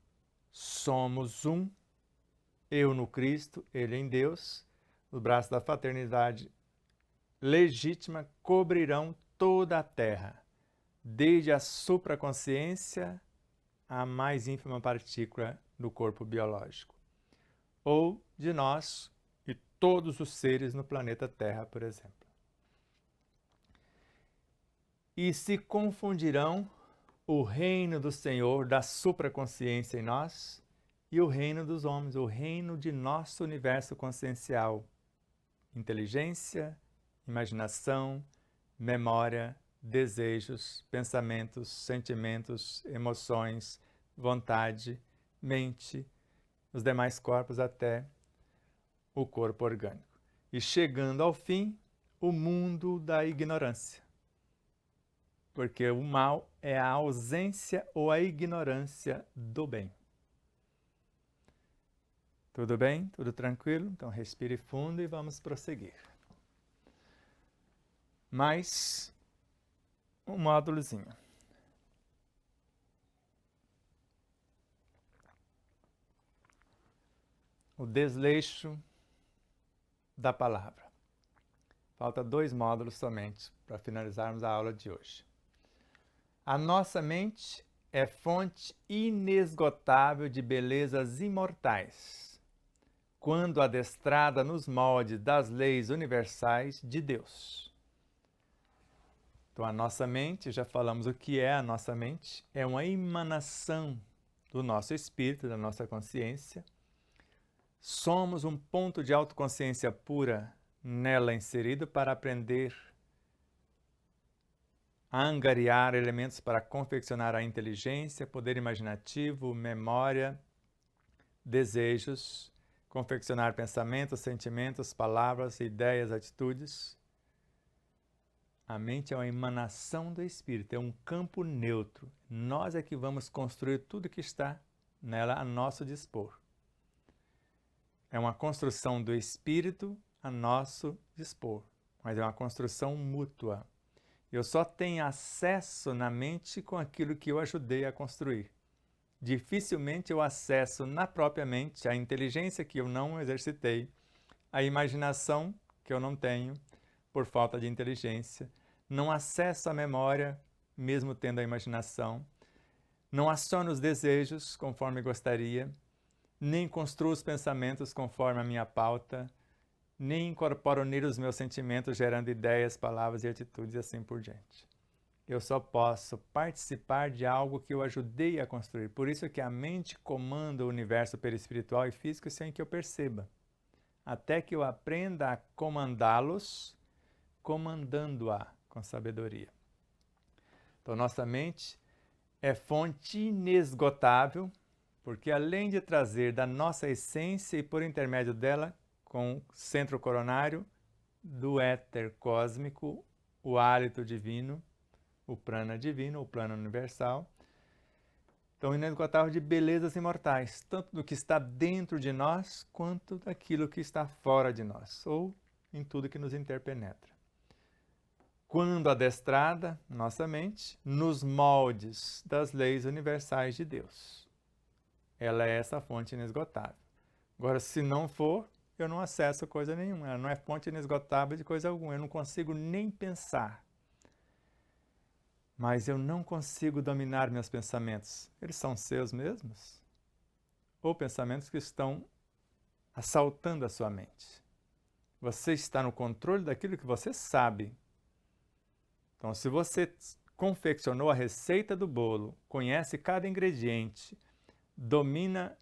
somos um, eu no Cristo, Ele em Deus. Os braços da fraternidade legítima cobrirão toda a terra, desde a supraconsciência à mais ínfima partícula do corpo biológico, ou de nós e todos os seres no planeta Terra, por exemplo. E se confundirão o reino do Senhor da supraconsciência em nós e o reino dos homens, o reino de nosso universo consciencial, inteligência, imaginação, memória, desejos, pensamentos, sentimentos, emoções, vontade, mente, os demais corpos até o corpo orgânico. E chegando ao fim, o mundo da ignorância. Porque o mal é a ausência ou a ignorância do bem. Tudo bem? Tudo tranquilo? Então respire fundo e vamos prosseguir. Mais um módulozinho. O desleixo da palavra. Falta 2 módulos somente para finalizarmos a aula de hoje. A nossa mente é fonte inesgotável de belezas imortais, quando adestrada nos moldes das leis universais de Deus. Então, a nossa mente, já falamos o que é a nossa mente, é uma emanação do nosso espírito, da nossa consciência. Somos um ponto de autoconsciência pura nela inserido para aprender a angariar elementos para confeccionar a inteligência, poder imaginativo, memória, desejos, confeccionar pensamentos, sentimentos, palavras, ideias, atitudes. A mente é uma emanação do espírito, é um campo neutro. Nós é que vamos construir tudo que está nela a nosso dispor. É uma construção do espírito a nosso dispor, mas é uma construção mútua. Eu só tenho acesso na mente com aquilo que eu ajudei a construir. Dificilmente eu acesso na própria mente a inteligência que eu não exercitei, a imaginação que eu não tenho por falta de inteligência, não acesso a memória, mesmo tendo a imaginação, não aciono os desejos conforme gostaria, nem construo os pensamentos conforme a minha pauta, nem incorporo nele os meus sentimentos, gerando ideias, palavras e atitudes e assim por diante. Eu só posso participar de algo que eu ajudei a construir. Por isso que a mente comanda o universo perispiritual e físico sem que eu perceba. Até que eu aprenda a comandá-los, comandando-a com sabedoria. Então, nossa mente é fonte inesgotável, porque além de trazer da nossa essência e por intermédio dela, com o centro coronário, do éter cósmico, o hálito divino, o prana divino, o plano universal. Então, inesgotável de belezas imortais, tanto do que está dentro de nós, quanto daquilo que está fora de nós, ou em tudo que nos interpenetra. Quando adestrada, nossa mente, nos moldes das leis universais de Deus. Ela é essa fonte inesgotável. Agora, se não for, eu não acesso coisa nenhuma. Ela não é fonte inesgotável de coisa alguma. Eu não consigo nem pensar. Mas eu não consigo dominar meus pensamentos. Eles são seus mesmos? Ou pensamentos que estão assaltando a sua mente? Você está no controle daquilo que você sabe. Então, se você confeccionou a receita do bolo, conhece cada ingrediente, domina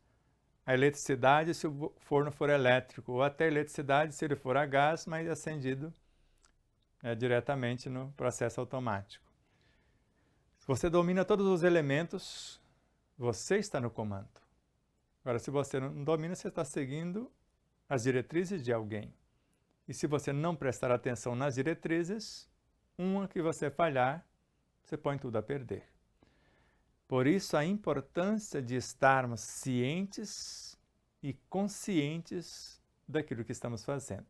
a eletricidade se o forno for elétrico, ou até a eletricidade se ele for a gás, mas acendido diretamente no processo automático. Se você domina todos os elementos, você está no comando. Agora, se você não domina, você está seguindo as diretrizes de alguém. E se você não prestar atenção nas diretrizes, uma que você falhar, você põe tudo a perder. Por isso, a importância de estarmos cientes e conscientes daquilo que estamos fazendo.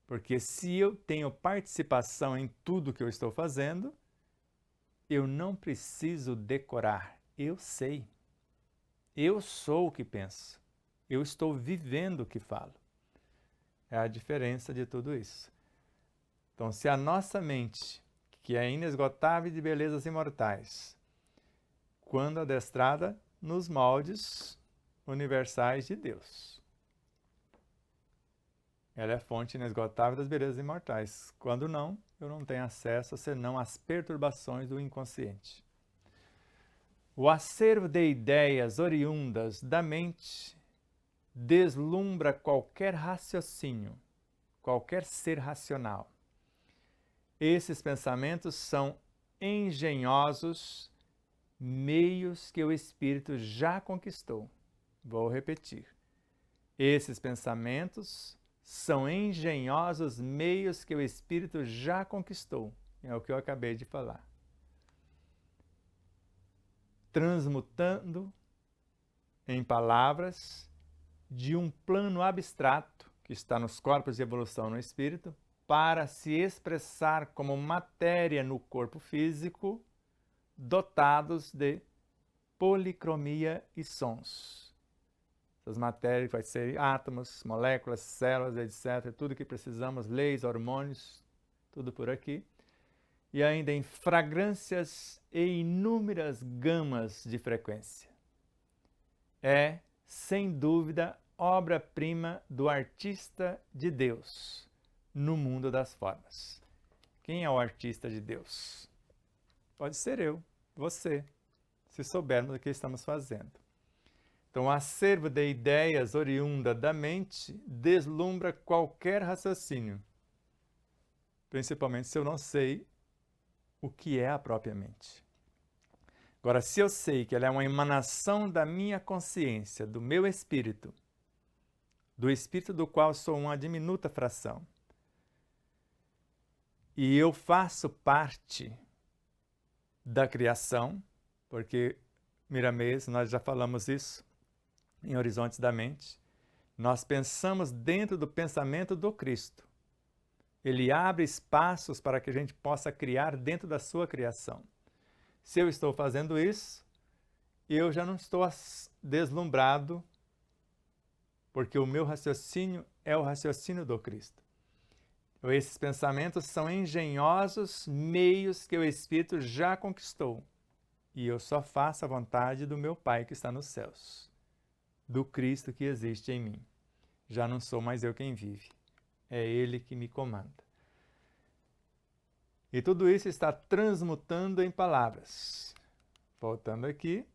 Porque se eu tenho participação em tudo que eu estou fazendo, eu não preciso decorar, eu sei. Eu sou o que penso. Eu estou vivendo o que falo. É a diferença de tudo isso. Então, se a nossa mente, que é inesgotável de belezas imortais, quando adestrada nos moldes universais de Deus, ela é fonte inesgotável das belezas imortais. Quando não, eu não tenho acesso senão às perturbações do inconsciente. O acervo de ideias oriundas da mente deslumbra qualquer raciocínio, qualquer ser racional. Esses pensamentos são engenhosos meios que o espírito já conquistou. Vou repetir. Esses pensamentos são engenhosos meios que o espírito já conquistou. É o que eu acabei de falar. Transmutando em palavras de um plano abstrato que está nos corpos de evolução no espírito para se expressar como matéria no corpo físico, dotados de policromia e sons. Essas matérias vai ser átomos, moléculas, células, etc. Tudo que precisamos, leis, hormônios, tudo por aqui. E ainda em fragrâncias e inúmeras gamas de frequência. É, sem dúvida, obra-prima do artista de Deus no mundo das formas. Quem é o artista de Deus? Pode ser eu, você, se soubermos o que estamos fazendo. Então, o acervo de ideias oriunda da mente deslumbra qualquer raciocínio, principalmente se eu não sei o que é a própria mente. Agora, se eu sei que ela é uma emanação da minha consciência, do meu espírito, do espírito do qual sou uma diminuta fração, e eu faço parte da criação, porque, Miramês, nós já falamos isso em Horizontes da Mente, nós pensamos dentro do pensamento do Cristo. Ele abre espaços para que a gente possa criar dentro da sua criação. Se eu estou fazendo isso, eu já não estou deslumbrado, porque o meu raciocínio é o raciocínio do Cristo. Então, esses pensamentos são engenhosos meios que o Espírito já conquistou. E eu só faço a vontade do meu Pai que está nos céus, do Cristo que existe em mim. Já não sou mais eu quem vive. é Ele que me comanda. E tudo isso está transmutando em palavras. Voltando aqui.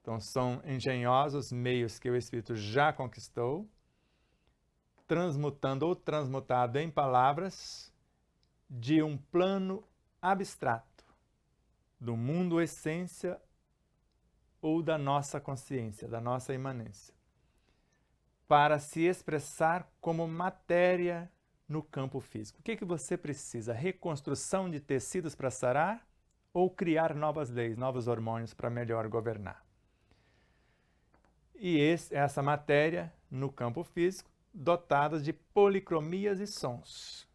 Então, são engenhosos meios que o Espírito já conquistou, transmutando ou transmutado em palavras de um plano abstrato, do mundo essência ou da nossa consciência, da nossa imanência, para se expressar como matéria no campo físico. O que você precisa? Reconstrução de tecidos para sarar ou criar novas leis, novos hormônios para melhor governar? E essa matéria no campo físico, dotada de policromias e sons.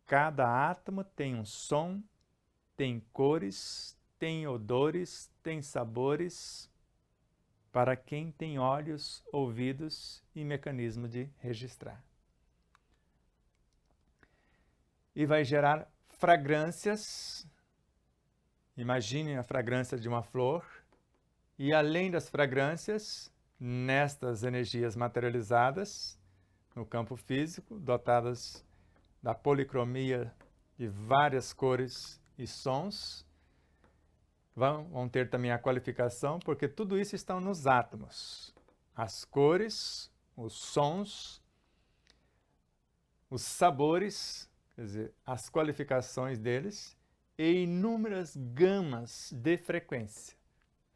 Cada átomo tem um som, tem cores, tem odores, tem sabores, para quem tem olhos, ouvidos e mecanismo de registrar. E vai gerar fragrâncias. Imagine a fragrância de uma flor. E além das fragrâncias, nestas energias materializadas no campo físico, dotadas da policromia de várias cores e sons, vão ter também a qualificação, porque tudo isso está nos átomos. As cores, os sons, os sabores, quer dizer, as qualificações deles, e inúmeras gamas de frequência.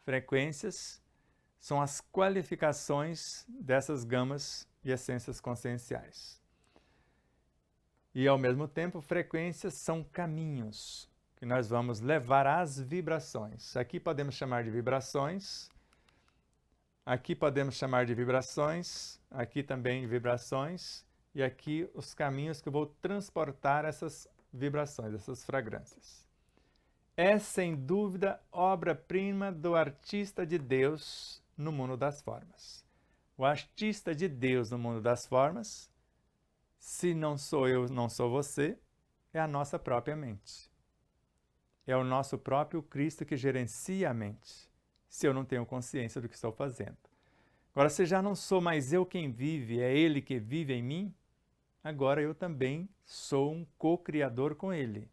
Frequências são as qualificações dessas gamas e essências conscienciais. E, ao mesmo tempo, frequências são caminhos que nós vamos levar às vibrações. Aqui podemos chamar de vibrações, aqui podemos chamar de vibrações, aqui também vibrações, e aqui os caminhos que eu vou transportar essas vibrações, essas fragrâncias. É, sem dúvida, obra-prima do artista de Deus no mundo das formas. O artista de Deus no mundo das formas, se não sou eu, não sou você, é a nossa própria mente. É o nosso próprio Cristo que gerencia a mente, se eu não tenho consciência do que estou fazendo. Agora, se já não sou mais eu quem vive, é Ele que vive em mim, agora eu também sou um co-criador com Ele.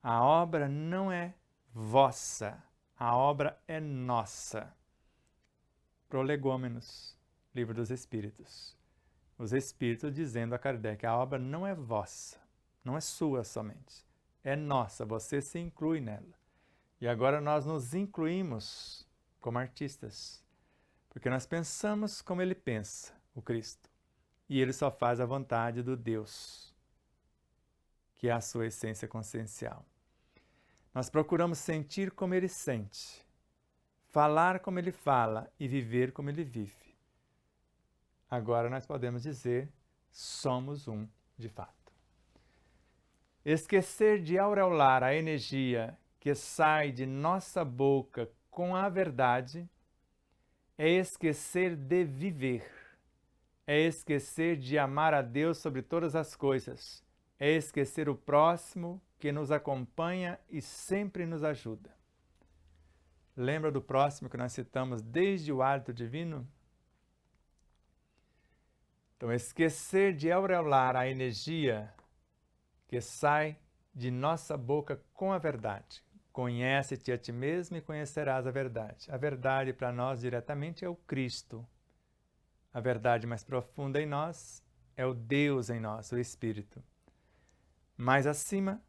A obra não é vossa, a obra é nossa. Prolegômenos, Livro dos Espíritos. Os Espíritos dizendo a Kardec, a obra não é vossa, não é sua somente, é nossa, você se inclui nela. E agora nós nos incluímos como artistas, porque nós pensamos como ele pensa, o Cristo, e ele só faz a vontade do Deus, que é a sua essência consciencial. Nós procuramos sentir como ele sente, falar como ele fala e viver como ele vive. Agora nós podemos dizer, somos um de fato. Esquecer de aureolar a energia que sai de nossa boca com a verdade é esquecer de viver, é esquecer de amar a Deus sobre todas as coisas, é esquecer o próximo que nos acompanha e sempre nos ajuda. Lembra do próximo que nós citamos desde o hálito divino? Então, esquecer de aureolar a energia que sai de nossa boca com a verdade. Conhece-te a ti mesmo e conhecerás a verdade. A verdade para nós diretamente é o Cristo. A verdade mais profunda em nós é o Deus em nós, o Espírito. Mais acima,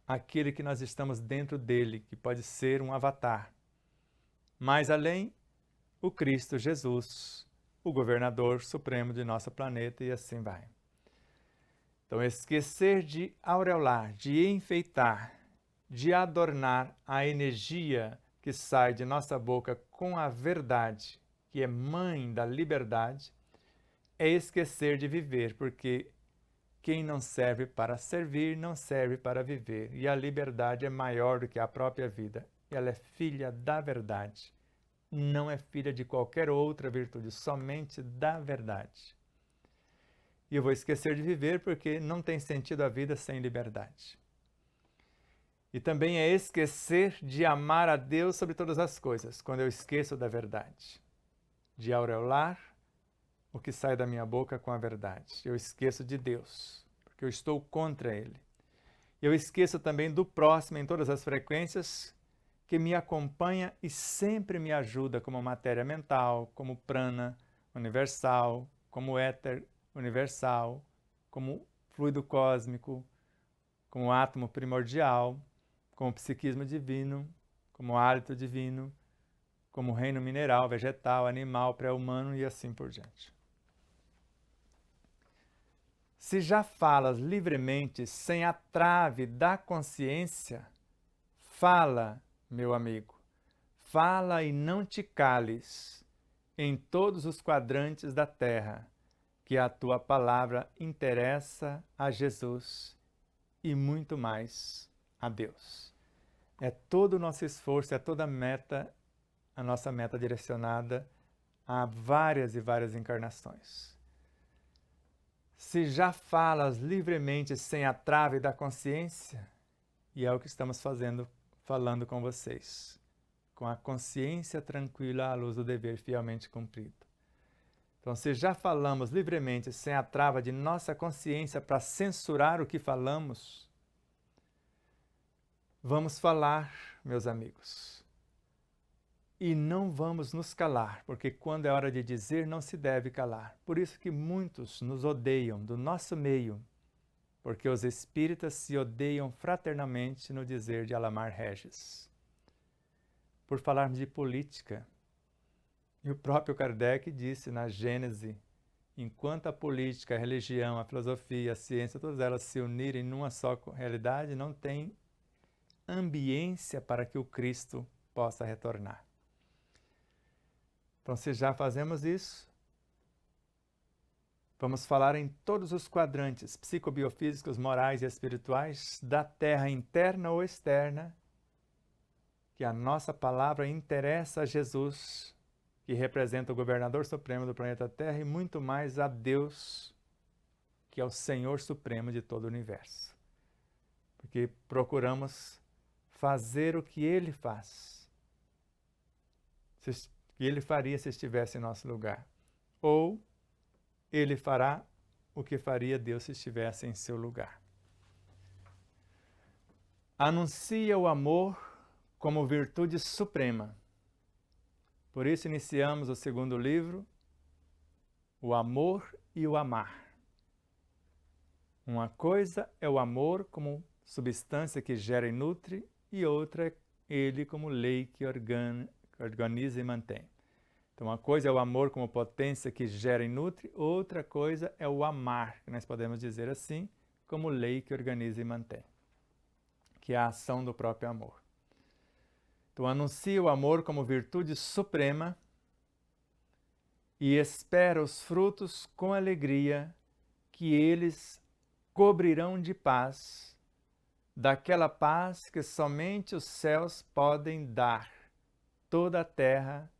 aquele que nós estamos dentro dele, que pode ser um avatar. Mais além, o Cristo Jesus, o governador supremo de nosso planeta, e assim vai. Então, esquecer de aureolar, de enfeitar, de adornar a energia que sai de nossa boca com a verdade, que é mãe da liberdade, é esquecer de viver, porque quem não serve para servir, não serve para viver. E a liberdade é maior do que a própria vida. Ela é filha da verdade. Não é filha de qualquer outra virtude, somente da verdade. E eu vou esquecer de viver porque não tem sentido a vida sem liberdade. E também é esquecer de amar a Deus sobre todas as coisas, quando eu esqueço da verdade. De aureolar o que sai da minha boca com a verdade. Eu esqueço de Deus, porque eu estou contra Ele. Eu esqueço também do próximo em todas as frequências que me acompanha e sempre me ajuda como matéria mental, como prana universal, como éter universal, como fluido cósmico, como átomo primordial, como psiquismo divino, como hálito divino, como reino mineral, vegetal, animal, pré-humano e assim por diante. Se já falas livremente, sem a trave da consciência, fala, meu amigo, fala e não te cales em todos os quadrantes da terra, que a tua palavra interessa a Jesus e muito mais a Deus. É todo o nosso esforço, é toda a nossa meta direcionada a várias e várias encarnações. Se já falas livremente sem a trave da consciência, e é o que estamos falando com vocês, com a consciência tranquila à luz do dever fielmente cumprido. Então, se já falamos livremente sem a trava de nossa consciência para censurar o que falamos, vamos falar, meus amigos. E não vamos nos calar, porque quando é hora de dizer, não se deve calar. Por isso que muitos nos odeiam do nosso meio, porque os espíritas se odeiam fraternamente no dizer de Alamar Regis. Por falarmos de política, e o próprio Kardec disse na Gênese, enquanto a política, a religião, a filosofia, a ciência, todas elas se unirem numa só realidade, não tem ambiência para que o Cristo possa retornar. Então, se já fazemos isso, vamos falar em todos os quadrantes psicobiofísicos, morais e espirituais da Terra interna ou externa, que a nossa palavra interessa a Jesus, que representa o governador supremo do planeta Terra, e muito mais a Deus, que é o Senhor supremo de todo o universo. Porque procuramos fazer o que Ele faz, que Ele faria se estivesse em nosso lugar. Ou Ele fará o que faria Deus se estivesse em seu lugar. Anuncia o amor como virtude suprema. Por isso iniciamos o segundo livro, o amor e o amar. Uma coisa é o amor como substância que gera e nutre, e outra é ele como lei que organiza e mantém. Então, uma coisa é o amor como potência que gera e nutre, outra coisa é o amar, que nós podemos dizer assim, como lei que organiza e mantém, que é a ação do próprio amor. Então, anuncia o amor como virtude suprema e espera os frutos com alegria, que eles cobrirão de paz, daquela paz que somente os céus podem dar, toda a terra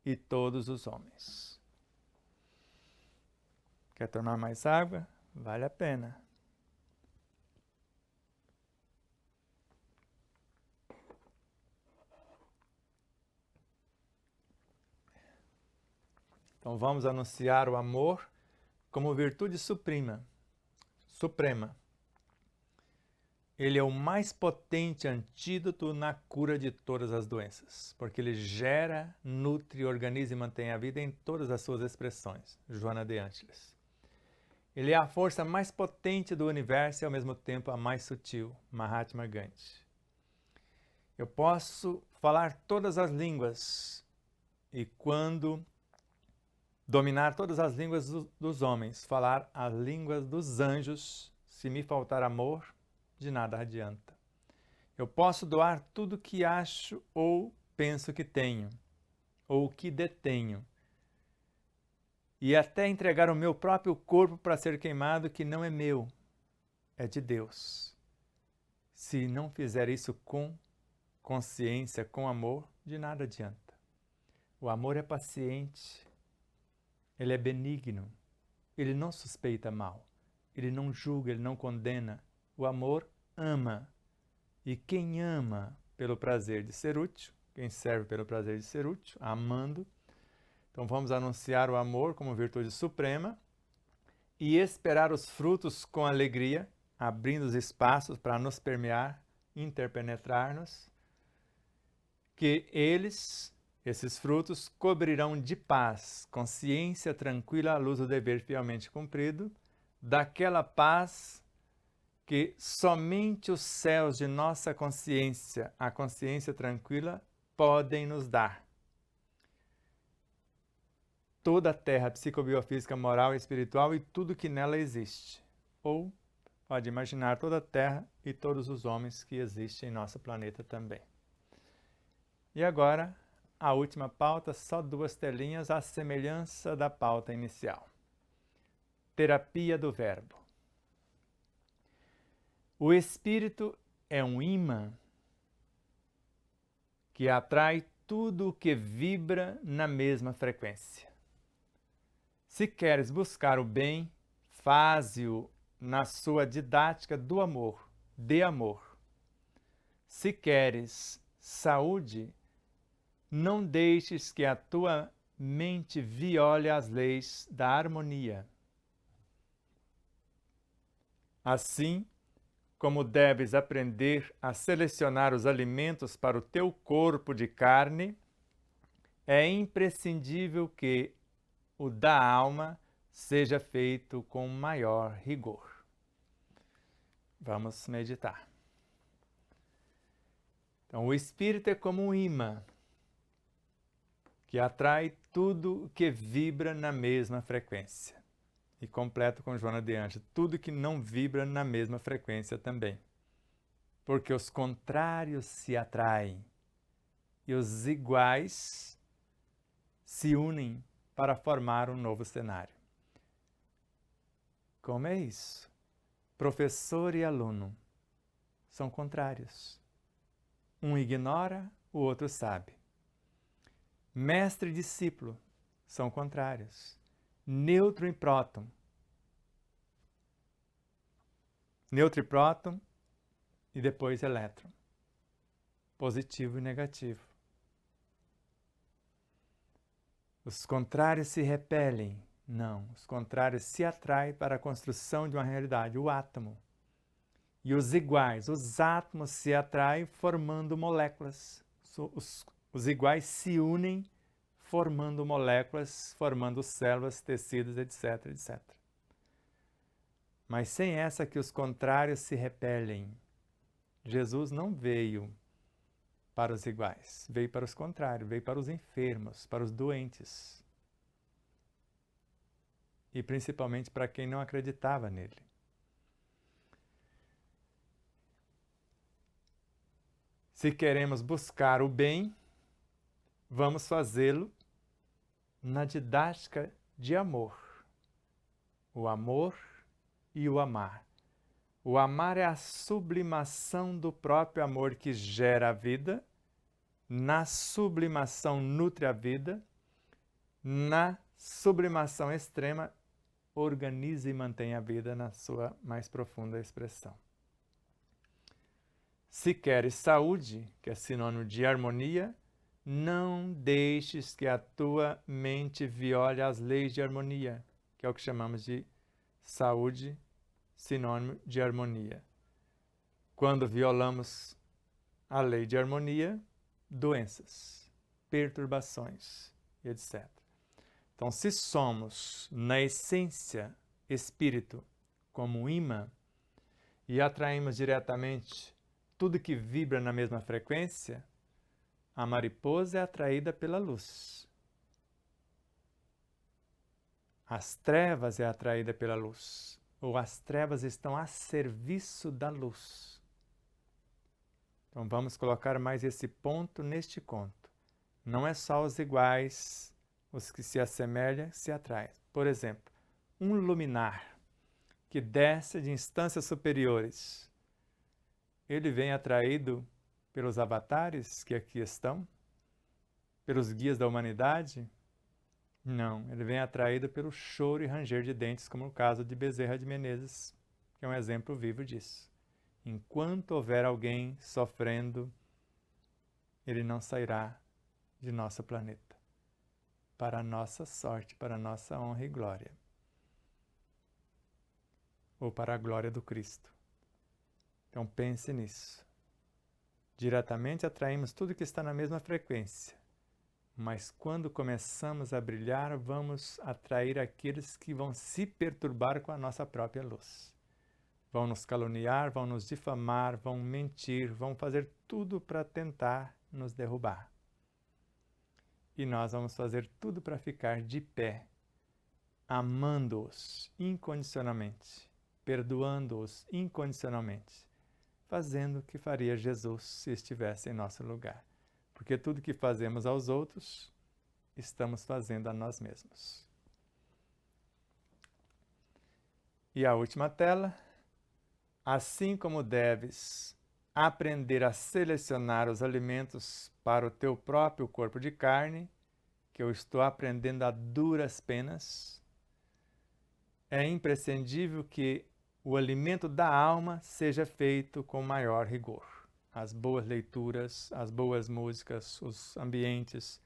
e todos os homens. Quer tomar mais água? Vale a pena. Então vamos anunciar o amor como virtude suprema. Ele é o mais potente antídoto na cura de todas as doenças, porque ele gera, nutre, organiza e mantém a vida em todas as suas expressões. Joana de Ângeles. Ele é a força mais potente do universo e ao mesmo tempo a mais sutil. Mahatma Gandhi. Eu posso falar todas as línguas e quando dominar todas as línguas dos homens, falar as línguas dos anjos, se me faltar amor, de nada adianta. Eu posso doar tudo que acho ou penso que tenho, ou que detenho, e até entregar o meu próprio corpo para ser queimado, que não é meu, é de Deus. Se não fizer isso com consciência, com amor, de nada adianta. O amor é paciente, ele é benigno, ele não suspeita mal, ele não julga, ele não condena. O amor ama. E quem ama pelo prazer de ser útil, quem serve pelo prazer de ser útil, amando, Então vamos anunciar o amor como virtude suprema e esperar os frutos com alegria, abrindo os espaços para nos permear, interpenetrar-nos, que esses frutos, cobrirão de paz, consciência tranquila à luz do dever fielmente cumprido, daquela paz que somente os céus de nossa consciência, a consciência tranquila, podem nos dar. Toda a terra psicobiofísica, moral e espiritual e tudo que nela existe. Ou pode imaginar toda a terra e todos os homens que existem em nosso planeta também. E agora, a última pauta, só 2 telinhas, à semelhança da pauta inicial. Terapia do verbo. O espírito é um imã que atrai tudo o que vibra na mesma frequência. Se queres buscar o bem, faze-o na sua didática do amor, de amor. Se queres saúde, não deixes que a tua mente viole as leis da harmonia. Assim, como deves aprender a selecionar os alimentos para o teu corpo de carne, é imprescindível que o da alma seja feito com maior rigor. Vamos meditar. Então, o espírito é como um imã que atrai tudo que vibra na mesma frequência. E completo com Joana de Ângeles, tudo que não vibra na mesma frequência também. Porque os contrários se atraem e os iguais se unem para formar um novo cenário. Como é isso? Professor e aluno são contrários. Um ignora, o outro sabe. Mestre e discípulo são contrários. Nêutron e próton. Nêutron e próton e depois elétron. Positivo e negativo. Os contrários se repelem. Não, os contrários se atraem para a construção de uma realidade, o átomo. E os iguais, os átomos se atraem formando moléculas. Os iguais se unem formando moléculas, formando células, tecidos, etc, etc. Mas sem essa que os contrários se repelem. Jesus não veio para os iguais, veio para os contrários, veio para os enfermos, para os doentes. E principalmente para quem não acreditava nele. Se queremos buscar o bem, vamos fazê-lo na didática de amor. O amor e o amar. O amar é a sublimação do próprio amor que gera a vida, na sublimação nutre a vida, na sublimação extrema organiza e mantém a vida na sua mais profunda expressão. Se queres saúde, que é sinônimo de harmonia, não deixes que a tua mente viole as leis de harmonia, que é o que chamamos de saúde, sinônimo de harmonia. Quando violamos a lei de harmonia, doenças, perturbações, etc. Então, se somos, na essência, espírito, como um imã, e atraímos diretamente tudo que vibra na mesma frequência, a mariposa é atraída pela luz. As trevas é atraída pela luz, ou as trevas estão a serviço da luz. Então vamos colocar mais esse ponto neste conto. Não é só os iguais, os que se assemelham, se atraem. Por exemplo, um luminar que desce de instâncias superiores, ele vem atraído pelos avatares que aqui estão, pelos guias da humanidade? Não, ele vem atraído pelo choro e ranger de dentes, como no caso de Bezerra de Menezes, que é um exemplo vivo disso. Enquanto houver alguém sofrendo, ele não sairá de nosso planeta. para a nossa sorte, para a nossa honra e glória, ou para a glória do Cristo. Então pense nisso. Diretamente atraímos tudo que está na mesma frequência, mas quando começamos a brilhar, vamos atrair aqueles que vão se perturbar com a nossa própria luz. Vão nos caluniar, vão nos difamar, vão mentir, vão fazer tudo para tentar nos derrubar. E nós vamos fazer tudo para ficar de pé, amando-os incondicionalmente, perdoando-os incondicionalmente, fazendo o que faria Jesus se estivesse em nosso lugar. Porque tudo que fazemos aos outros, estamos fazendo a nós mesmos. E a última tela. Assim como deves aprender a selecionar os alimentos para o teu próprio corpo de carne, que eu estou aprendendo a duras penas, é imprescindível que o alimento da alma seja feito com maior rigor. As boas leituras, as boas músicas, os ambientes,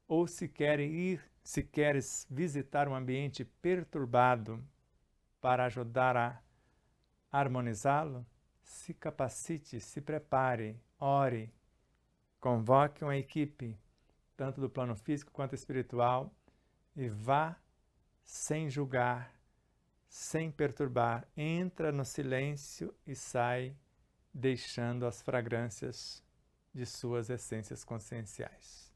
ou se queres visitar um ambiente perturbado para ajudar a harmonizá-lo, se capacite, se prepare, ore, convoque uma equipe, tanto do plano físico quanto espiritual, e vá sem julgar, sem perturbar, entra no silêncio e sai deixando as fragrâncias de suas essências conscienciais.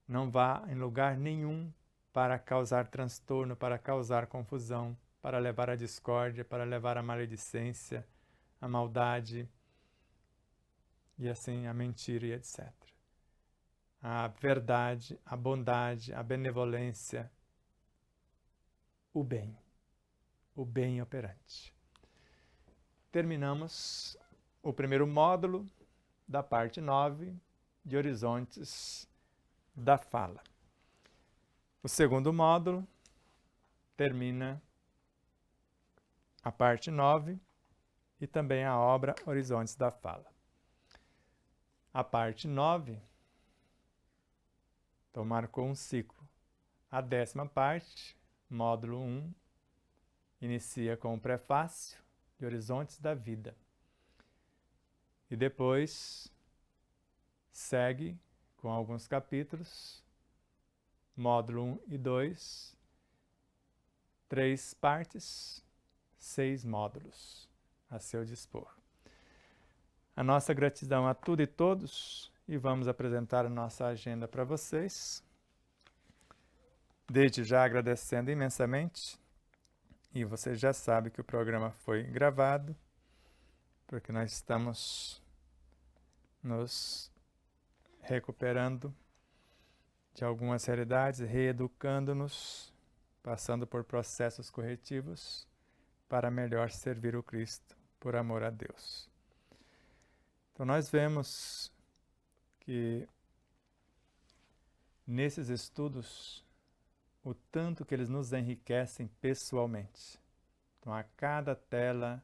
Não vá em lugar nenhum para causar transtorno, para causar confusão, para levar a discórdia, para levar a maledicência, a maldade e assim a mentira e etc. A verdade, a bondade, a benevolência, o bem operante. Terminamos o primeiro módulo da parte 9 de Horizontes da Fala. O segundo módulo termina a parte 9 e também a obra Horizontes da Fala. A parte 9, então marcou um ciclo. A 10ª parte, módulo 1, inicia com o prefácio de Horizontes da Vida. E depois segue com alguns capítulos, módulo 1 e 2, 3 partes, 6 módulos a seu dispor. A nossa gratidão a tudo e todos, e vamos apresentar a nossa agenda para vocês. Desde já agradecendo imensamente, e você já sabe que o programa foi gravado, porque nós estamos nos recuperando de algumas realidades, reeducando-nos, passando por processos corretivos para melhor servir o Cristo, por amor a Deus. Então nós vemos que nesses estudos, o tanto que eles nos enriquecem pessoalmente. Então a cada tela,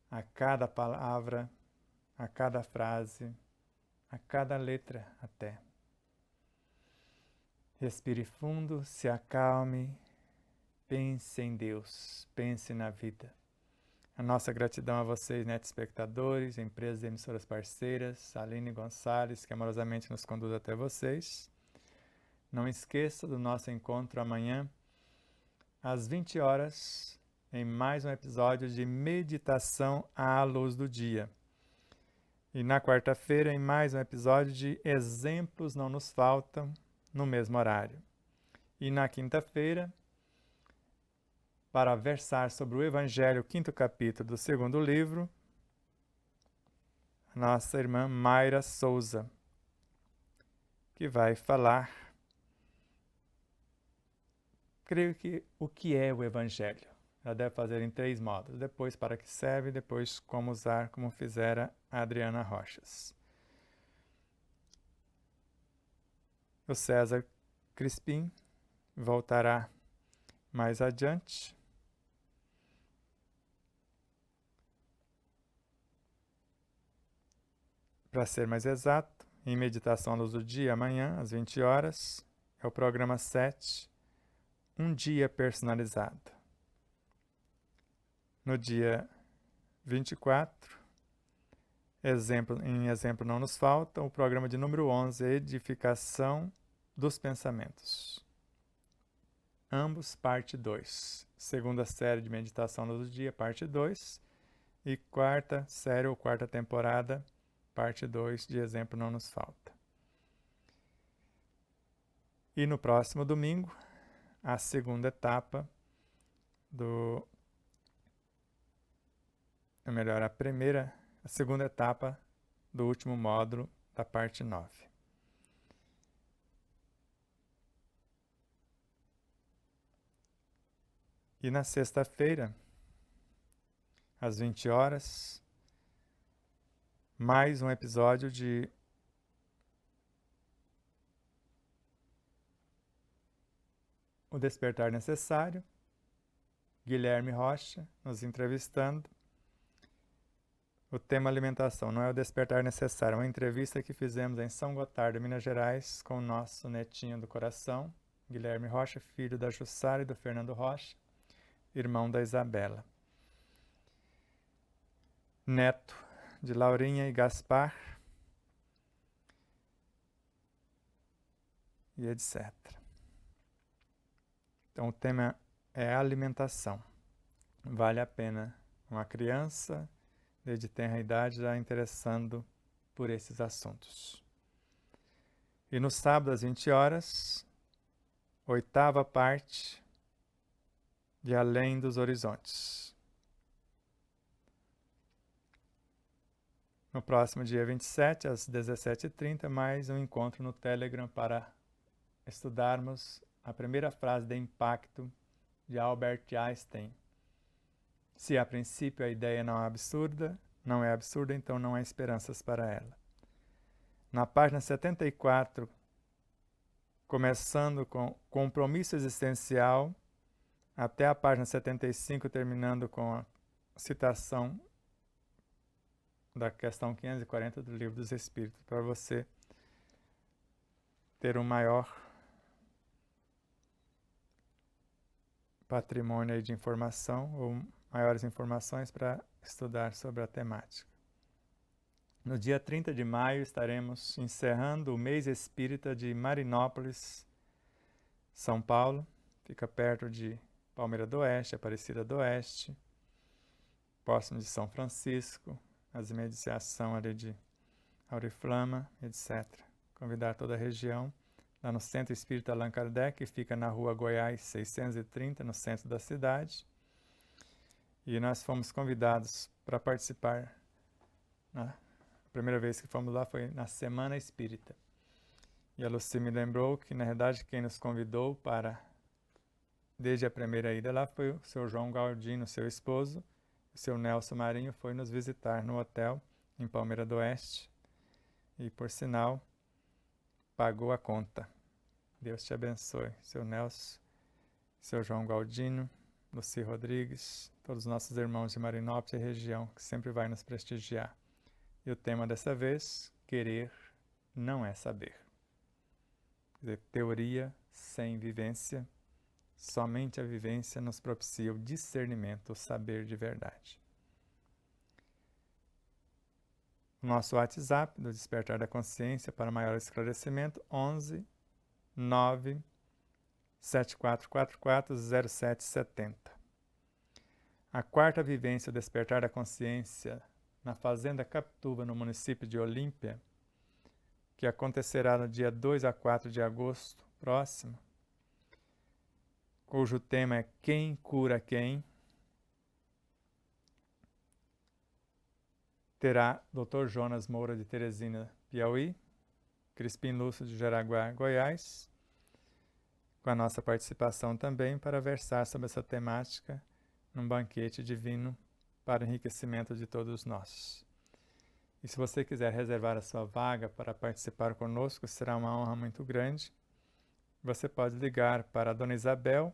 a cada palavra, a cada frase, a cada letra até. Respire fundo, se acalme, pense em Deus, pense na vida. A nossa gratidão a vocês, netespectadores, empresas e emissoras parceiras, Aline Gonçalves, que amorosamente nos conduz até vocês. Não esqueça do nosso encontro amanhã, às 20 horas, em mais um episódio de Meditação à Luz do Dia. E na quarta-feira, em mais um episódio de Exemplos Não Nos Faltam, no mesmo horário. E na quinta-feira, para versar sobre o Evangelho, 5º capítulo do 2º livro, a nossa irmã Mayra Souza, que vai falar, creio que, o que é o Evangelho. Ela deve fazer em 3 módulos, depois para que serve, depois como usar, como fizera a Adriana Rochas. O César Crispim voltará mais adiante. Para ser mais exato, em Meditação à Luz do Dia, amanhã, às 20 horas, é o programa 7, Um Dia Personalizado. No dia 24, em exemplo não nos falta, o programa de número 11, Edificação dos Pensamentos. Ambos, parte 2. Segunda série de meditação do dia, parte 2. E quarta série ou quarta temporada, parte 2, de exemplo não nos falta. E no próximo domingo, a segunda etapa a segunda etapa do último módulo da parte 9. E na sexta-feira, às 20 horas, mais um episódio de O Despertar Necessário. Guilherme Rocha nos entrevistando. O tema alimentação não é o despertar necessário, é uma entrevista que fizemos em São Gotardo, Minas Gerais, com o nosso netinho do coração, Guilherme Rocha, filho da Jussara e do Fernando Rocha, irmão da Isabela. Neto de Laurinha e Gaspar, e etc. Então o tema é alimentação. Vale a pena uma criança, desde tenra idade, já interessando por esses assuntos. E no sábado, às 20 horas, oitava parte de Além dos Horizontes. No próximo dia 27, às 17h30, mais um encontro no Telegram para estudarmos a primeira frase de impacto de Albert Einstein. Se a princípio a ideia não é absurda, então não há esperanças para ela. Na página 74, começando com compromisso existencial, até a página 75, terminando com a citação da questão 540 do Livro dos Espíritos, para você ter um maior patrimônio aí de informação ou maiores informações para estudar sobre a temática. No dia 30 de maio estaremos encerrando o mês espírita de Marinópolis, São Paulo. Fica perto de Palmeira do Oeste, Aparecida do Oeste, próximo de São Francisco, as imediação ali de Auriflama, etc. Convidar toda a região, lá no Centro Espírita Allan Kardec, que fica na Rua Goiás 630, no centro da cidade. E nós fomos convidados para participar. A primeira vez que fomos lá foi na Semana Espírita. E a Lucy me lembrou que, na verdade, quem nos convidou desde a primeira ida lá foi o seu João Galdino, seu esposo. O seu Nelson Marinho foi nos visitar no hotel em Palmeira do Oeste. E, por sinal, pagou a conta. Deus te abençoe, seu Nelson, seu João Galdino, Lucy Rodrigues, todos os nossos irmãos de Marinópolis e região, que sempre vai nos prestigiar. E o tema dessa vez, querer não é saber. Quer dizer, teoria sem vivência, somente a vivência nos propicia o discernimento, o saber de verdade. O nosso WhatsApp do Despertar da Consciência para maior esclarecimento, 11 9 7444 0770. A quarta vivência, o Despertar da Consciência, na Fazenda Capituba, no município de Olímpia, que acontecerá no dia 2 a 4 de agosto próximo, cujo tema é Quem Cura Quem, terá Dr. Jonas Moura de Teresina, Piauí, Crispim Lúcio de Jaraguá, Goiás, com a nossa participação também para versar sobre essa temática num banquete divino para enriquecimento de todos nós. E se você quiser reservar a sua vaga para participar conosco, será uma honra muito grande. Você pode ligar para a Dona Isabel,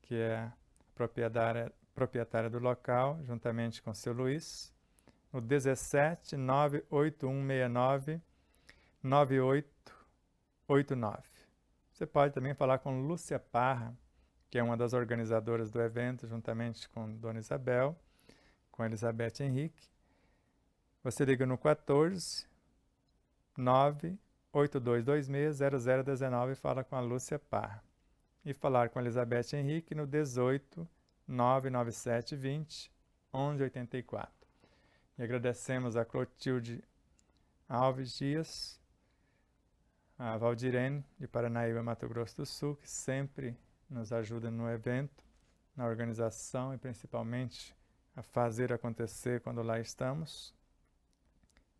que é a proprietária do local, juntamente com o seu Luiz, no 17 98169 9889. Você pode também falar com Lúcia Parra, que é uma das organizadoras do evento, juntamente com Dona Isabel, com Elizabeth Henrique. Você liga no 14 982260019 e fala com a Lúcia Parra. E falar com a Elizabeth Henrique no 18 99720 1184. E agradecemos a Clotilde Alves Dias, a Valdirene, de Paranaíba, Mato Grosso do Sul, que sempre nos ajuda no evento, na organização e principalmente a fazer acontecer quando lá estamos,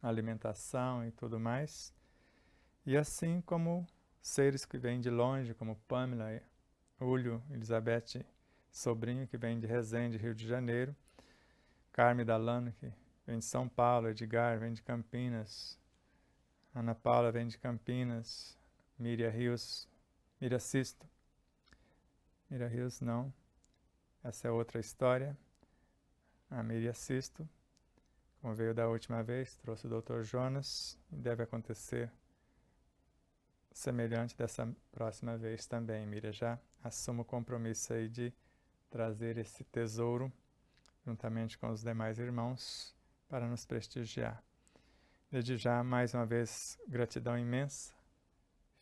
a alimentação e tudo mais. E assim como seres que vêm de longe, como Pamela, Úlio, Elizabeth Sobrinho, que vem de Resende, Rio de Janeiro, Carme Dalano, que vem de São Paulo, Edgar vem de Campinas, Ana Paula vem de Campinas, Miriam Rios não, essa é outra história. A Miriam Sisto, como veio da última vez, trouxe o Dr. Jonas, e deve acontecer semelhante dessa próxima vez também. Miriam, já assumo o compromisso aí de trazer esse tesouro, juntamente com os demais irmãos, para nos prestigiar. Desde já, mais uma vez, gratidão imensa.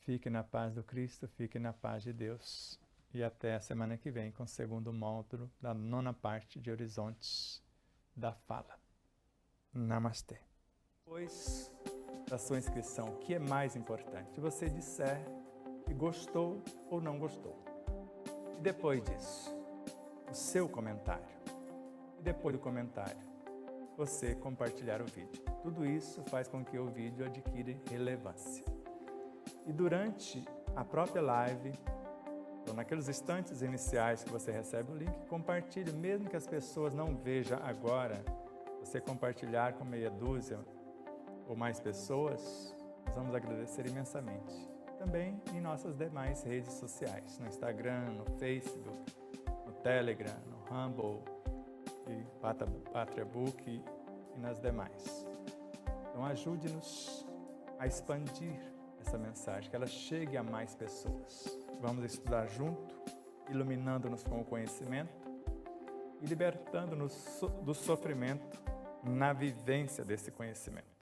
Fique na paz do Cristo, fique na paz de Deus. E até a semana que vem com o segundo módulo da 9ª parte de Horizontes da Fala. Namastê. Depois da sua inscrição, o que é mais importante? Você disser que gostou ou não gostou. E depois disso, o seu comentário. E depois do comentário, você compartilhar o vídeo. Tudo isso faz com que o vídeo adquira relevância. E durante a própria live, ou naqueles instantes iniciais que você recebe o link, compartilhe, mesmo que as pessoas não vejam agora, você compartilhar com meia dúzia ou mais pessoas, nós vamos agradecer imensamente. Também em nossas demais redes sociais, no Instagram, no Facebook, no Telegram, no Rumble, e PatriaBook e nas demais. Então ajude-nos a expandir essa mensagem, que ela chegue a mais pessoas. Vamos estudar junto, iluminando-nos com o conhecimento e libertando-nos do sofrimento na vivência desse conhecimento.